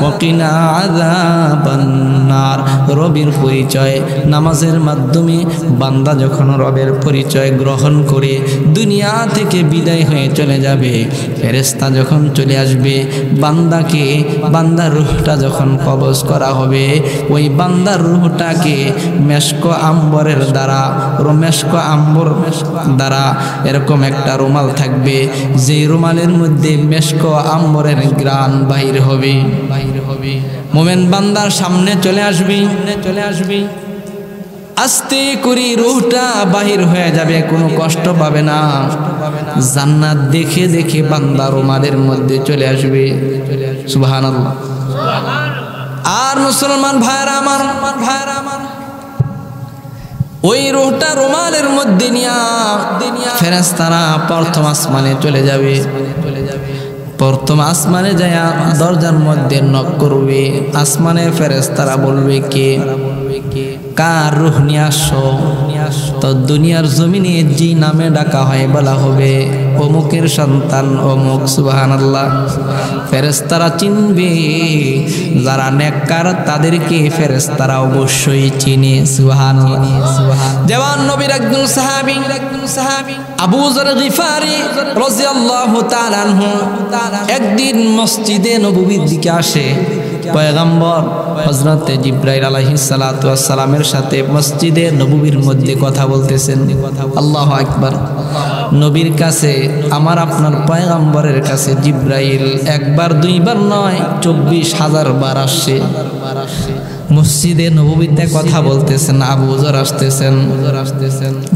ওয়া কিনা আযাবান নার। রবের পরিচয় নামাজের মাধ্যমে বান্দা যখন রবের পরিচয় গ্রহণ করে দুনিয়া থেকে বিদায় হয়ে চলে যাবে, ফেরেশতা যখন চলে আসবে, বান্দাকে, বান্দার রূহটা যখন কবজ করা হবে, ওই বান্দার রূহটাকে মেশক আম্বরের দ্বারা, মেশক আম্বর দ্বারা এরকম একটা রুমাল থাকবে, যে রুমালের মধ্যে মেশক আম্বরের ঘ্রাণ বাহির হবে। মোমেন বান্দার সামনে চলে আসবি, আস্তে করে রূহটা বাহির হয়ে যাবে, কোনো কষ্ট পাবে না। জান্নাত দেখে দেখে বান্দা রুমালের মধ্যে চলে আসবে। সুবহানাল্লাহ। আর মুসলমান ভাইরা আমার, ওই রূহটা রুমালের মধ্যে নিয়া ফেরেশতারা প্রথম আসমানে চলে যাবে। প্রথম আসমানে যায় দরজার মধ্যে নক করবে। আসমানের ফেরেশতারা বলবে, কে? কার রূহ নিয়ে আসছো? তো দুনিয়ার জমিনে যে নামে ডাকা হয় বলা হবে অমুকের সন্তান অমুক। সুবহানাল্লাহ। ফেরেশতারা চিনবে, যারা নেককার তাদেরকে ফেরেশতারা অবশ্যই চিনে। সুবহানাল্লাহ। যেমন নবীর একজন সাহাবী আবু যর গিফারি রাদিয়াল্লাহু তাআলা আনহু একদিন মসজিদে নববীর দিকে আসে। পয়গম্বর হযরত জিবরাইল আলাইহিস সালাতু ওয়াস সালামের সাথে মসজিদে নববীর মধ্যে কথা বলতেছেন। আল্লাহু আকবার। নবীর কাছে আমার আপনার পয়গম্বরের কাছে জিব্রাইল একবার দুইবার নয় 24,000 বার আসছে। মসজিদে নববীতে কথা বলতেছেন, আবু যর আসতেছেন।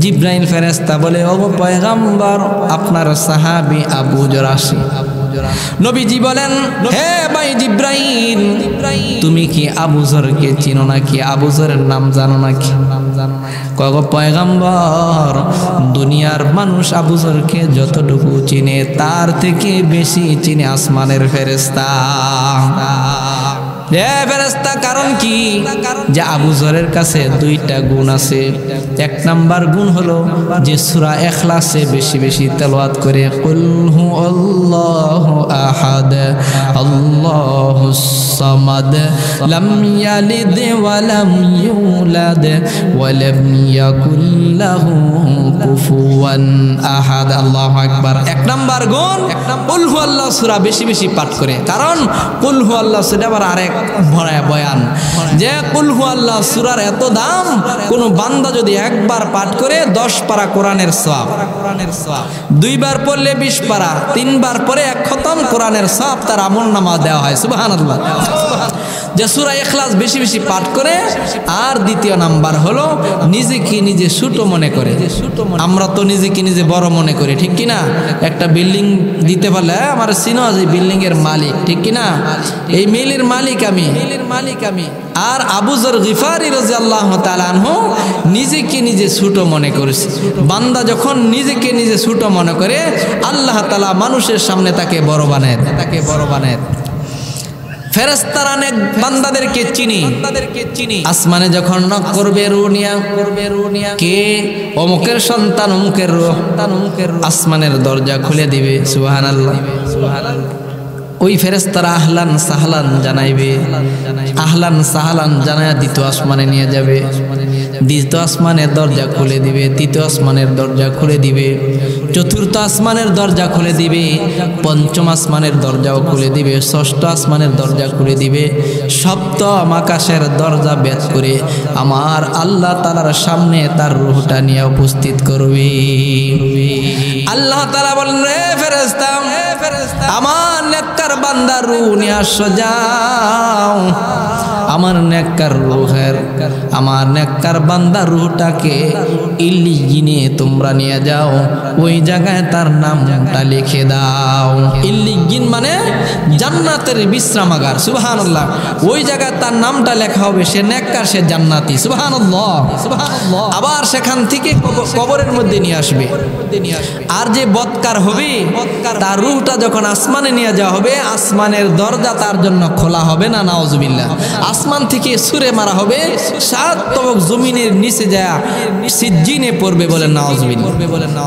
জিব্রাইল ফেরেশতা বলে, ও পয়গম্বর, আপনার সাহাবী আবু যর আসে। নবীজি বলেন, হে ভাই জিব্রাইল, তুমি কি আবু যরকে চিনো নাকি? আবু যরের নাম জানো নাকি? কয় গো পয়গম্বর, দুনিয়ার মানুষ আবু যরকে যতটুকু চিনে তার থেকে বেশি চিনে আসমানের ফেরেশতা। ফেরেশতা কারণ কি? যে আবু যরের কাছে দুইটা গুণ আছে। এক নাম্বার গুণ হলো যে সূরা ইখলাসে বেশি বেশি তেলাওয়াত করে, কুল হু আল্লাহু আহাদ আল্লাহুস সামাদ লাম ইয়ালিদ ওয়া লাম ইউলাদ ওয়া লাম ইয়াকুল লাহু কুফুয়ান আহাদ। আল্লাহু আকবার। এক নাম্বার গুণ, কুল হু আল্লাহ সূরা বেশি বেশি পাঠ করে। কারণ কুল হু আল্লাহ সেটা আবার আরেক বয়ান যে কুল হু আল্লাহ সূরার এত দাম, কোন বান্দা যদি একবার পাঠ করে 10 পারা কোরআনের সওয়াব, দুইবার পড়লে 20 পারা, তিনবার পরে 1 খতম কোরআনের সওয়াব তার আমলনামা দেওয়া হয়। সুবহানাল্লাহ। যে সূরা ইখলাস বেশি বেশি পাঠ করে। আর দ্বিতীয় নাম্বার হলো নিজেকে নিজে ছোট মনে করে। আমরা তো নিজেকে নিজে বড় মনে করি, ঠিক কিনা? একটা বিল্ডিং দিতে পারলে আমার চিনো যে বিল্ডিং এর মালিক, ঠিক কিনা? এই মিলের মালিক আমি। আর আবু যর গিফারি রাদিয়াল্লাহু তাআলা আনহু নিজেকে নিজে ছোট মনে করেছে। বান্দা যখন নিজেকে নিজে ছোট মনে করে, আল্লাহ তাআলা মানুষের সামনে তাকে বড় বানায়। ফেরেশতারা অনেক বান্দাদেরকে চিনি। আসমানে যখন নক করবে রুনিয়া, কে? অমুকের সন্তান, অমুকের রূহ, আসমানের দরজা খুলে দিবে। সুবহানাল্লাহ। ওই ফেরেশতারা আহলান সাহলান জানাইবে। আহলান সাহলান জানায়া দ্বিতীয় আসমানে নিয়ে যাবে। দ্বিতীয় আসমানের দরজা খুলে দিবে, তৃতীয় আসমানের দরজা খুলে দিবে, চতুর্থ আসমানের দরজা খুলে দিবে, পঞ্চম আসমানের দরজাও খুলে দিবে, ষষ্ঠ আসমানের দরজা খুলে দিবে, সপ্তম আকাশের দরজা ভেদ করে আমার আল্লাহ তাআলার সামনে তার রূহটা নিয়ে উপস্থিত করবে। আল্লাহ তাআলা বলেন, রে ফেরেশতা, আমার নেককার বান্দার রূহ নিয়ে আসো, যাও। আমার নেককার রূহের, আমার নেককার বান্দার রূহটাকে ইল্লিয়িনে তোমরা নিয়ে যাও, ওই জায়গায় তার নামটা লিখে দাও। ইল্লিয়িন মানে জান্নাতের বিশ্রামাগার। সুবহানাল্লাহ। ওই জায়গায় তার নামটা লেখা হবে, সে নেককার, সে জান্নাতি। সুবহানাল্লাহ। আবার সেখান থেকে কবরের মধ্যে নিয়ে আসবে। আর যে বদকার হবে, তার রূহটা যখন আসমানে নিয়ে যাওয়া হবে, আসমানের দরজা তার জন্য খোলা হবে না। নাউজুবিল্লাহ। আসমান থেকে ছুঁড়ে মারা হবে, 7 তবক জমিনের নিচে যায় সিজ্জিনে পড়বে, বলেন নাউজুবিল্লাহ।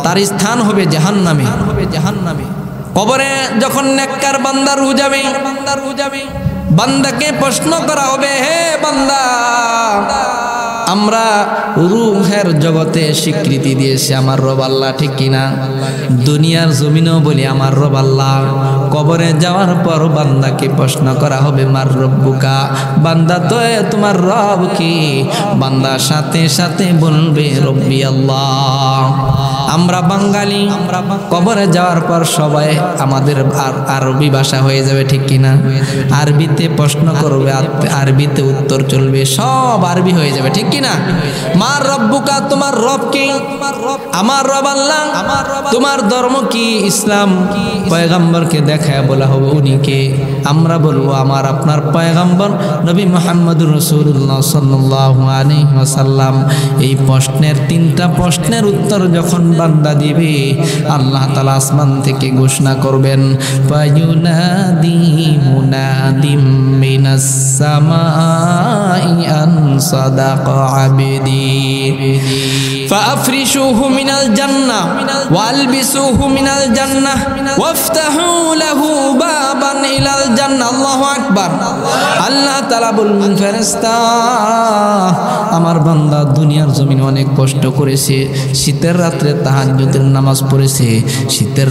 তার স্থান হবে জাহান্নামে। কবরে যখন নেককার বান্দা রূহ যাবে, বান্দাকে প্রশ্ন করা হবে, হে বান্দা, আমরা রূহের জগতে স্বীকৃতি দিয়েছি আমার রব আল্লাহ, ঠিক কিনা? দুনিয়ার জমিনেও বলি আমার রব আল্লাহ। কবরে যাওয়ার পর বান্দাকে প্রশ্ন করা হবে, মার রব্বুকা, বান্দা তো তোমার রব কি? বান্দা সাথে সাথে বলবে রব্বি আল্লাহ। আমরা বাঙালি, কবরে যাওয়ার পর সবাই আমাদের আরবি ভাষা হয়ে যাবে, ঠিক কিনা? আরবিতে প্রশ্ন করবে, আরবিতে উত্তর চলবে, সব আরবি হয়ে যাবে, ঠিক কিনা? মার রব্বুকা, তোমার রব কি? আমার রব আল্লাহ। তোমার ধর্ম কি? ইসলাম। পয়গম্বরকে দেখায় বলা হবে উনি কে? আমরা বলবো আমার আপনার পয়গম্বর নবী মুহাম্মদুর রাসূলুল্লাহ সাল্লাল্লাহু আলাইহি ওয়াসাল্লাম। এই প্রশ্নের 3টা প্রশ্নের উত্তর যখন বান্দা দিবে, আল্লাহ তাআলা আসমান থেকে ঘোষণা করবেন, ফায়ুনাদি মুনাদিম মিনাস সামাই আন সাদাকা আবদি ফাআফরিশুহু মিনাল জান্নাহ ওয়ালবিসুহু মিনাল জান্নাহ ওয়াফতাহু লাহু বাবান ইলাল জান্নাহ। আল্লাহু আকবার। আল্লাহ তাআলা বললেন, ফেরেশতা, আমার বান্দা দুনিয়ার জমিনে অনেক কষ্ট করেছে, শীতের রাত্রে তাহাজ্জুদের নামাজ পড়েছে, শীতের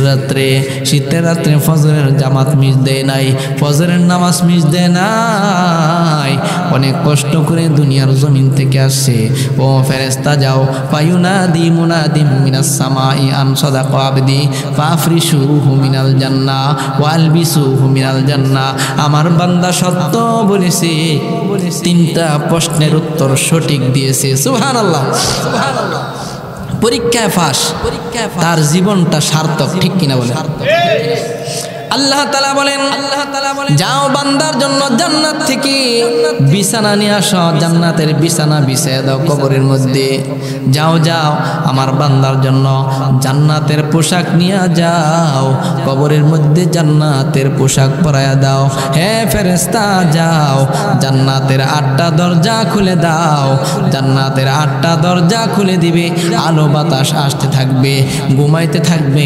রাত্রে ফজরের জামাত মিস দেয় নাই, ফজরের নামাজ মিস দেয় নাই, অনেক কষ্ট করে দুনিয়ার জমিন থেকে আসছে। ও ফেরেশতা, যাও ফায়ুনাদি মুনাদিম মিনাস সামাই আন সাদাকা আবদি ফাফরিশুহু মিনাল জান্নাহ ওয়ালবিসুহু মিনাল জান্নাহ। আমার বান্দা সত্য বলেছে, তিনটা প্রশ্নের উত্তর সঠিক দিয়েছে। সুবহানাল্লাহ, সুবহানাল্লাহ। পরীক্ষায় ফাঁস, তার জীবনটা সার্থক, ঠিক কিনা বলে? আল্লাহ তাআলা বলেন, যাও বান্দার জন্য জান্নাত থেকে বিছানা নিয়ে আসো, জান্নাতের বিছানা বিছিয়ে দাও কবরের মধ্যে। যাও যাও আমার বান্দার জন্য জান্নাতের পোশাক নিয়ে যাও, কবরের মধ্যে জান্নাতের পোশাক পরায়া দাও। হে ফেরেশতা যাও জান্নাতের 8টা দরজা খুলে দাও, জান্নাতের 8টা দরজা খুলে দিবে, আলো বাতাস আসতে থাকবে, ঘুমাইতে থাকবে,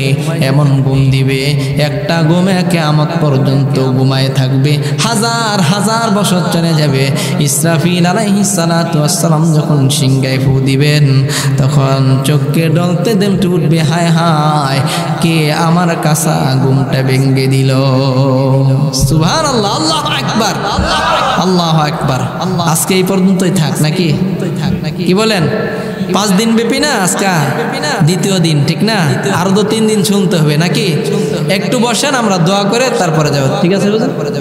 এমন ঘুম দিবে একটা ঘুমে কিয়ামত পর্যন্ত ঘুমায় থাকবে, হাজার হাজার বছর চলে যাবে। ইসরাফিল আলাইহিস সালাতু ওয়াস সালাম যখন সিংহায় ফু দিবেন তখন চোখে ডলতে ডলতে উঠবে, হায় হায় কে আমার কাঁচা ঘুমটা ভেঙে দিল। সুবহানাল্লাহ, আল্লাহু আকবার, আল্লাহু আকবার। আজকে এই পর্যন্তই থাক নাকি? কি বলেন? 5 দিন ব্যাপী না আজকে, দ্বিতীয় দিন, ঠিক না? আরো 2-3 দিন শুনতে হবে নাকি? একটু বসেন, আমরা দোয়া করে তারপরে যাবো, ঠিক আছে?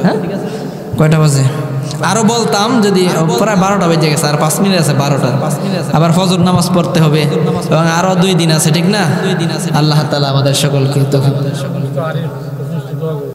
হ্যাঁ, কয়টা বাজে? আরো বলতাম, যদি প্রায় 12টা বেজে গেছে, আর 5 মিনিট আছে 12টা, আবার ফজর নামাজ পড়তে হবে এবং আরো 2 দিন আছে, ঠিক না? আল্লাহ তাআলা আমাদের সকলকে তৌফিক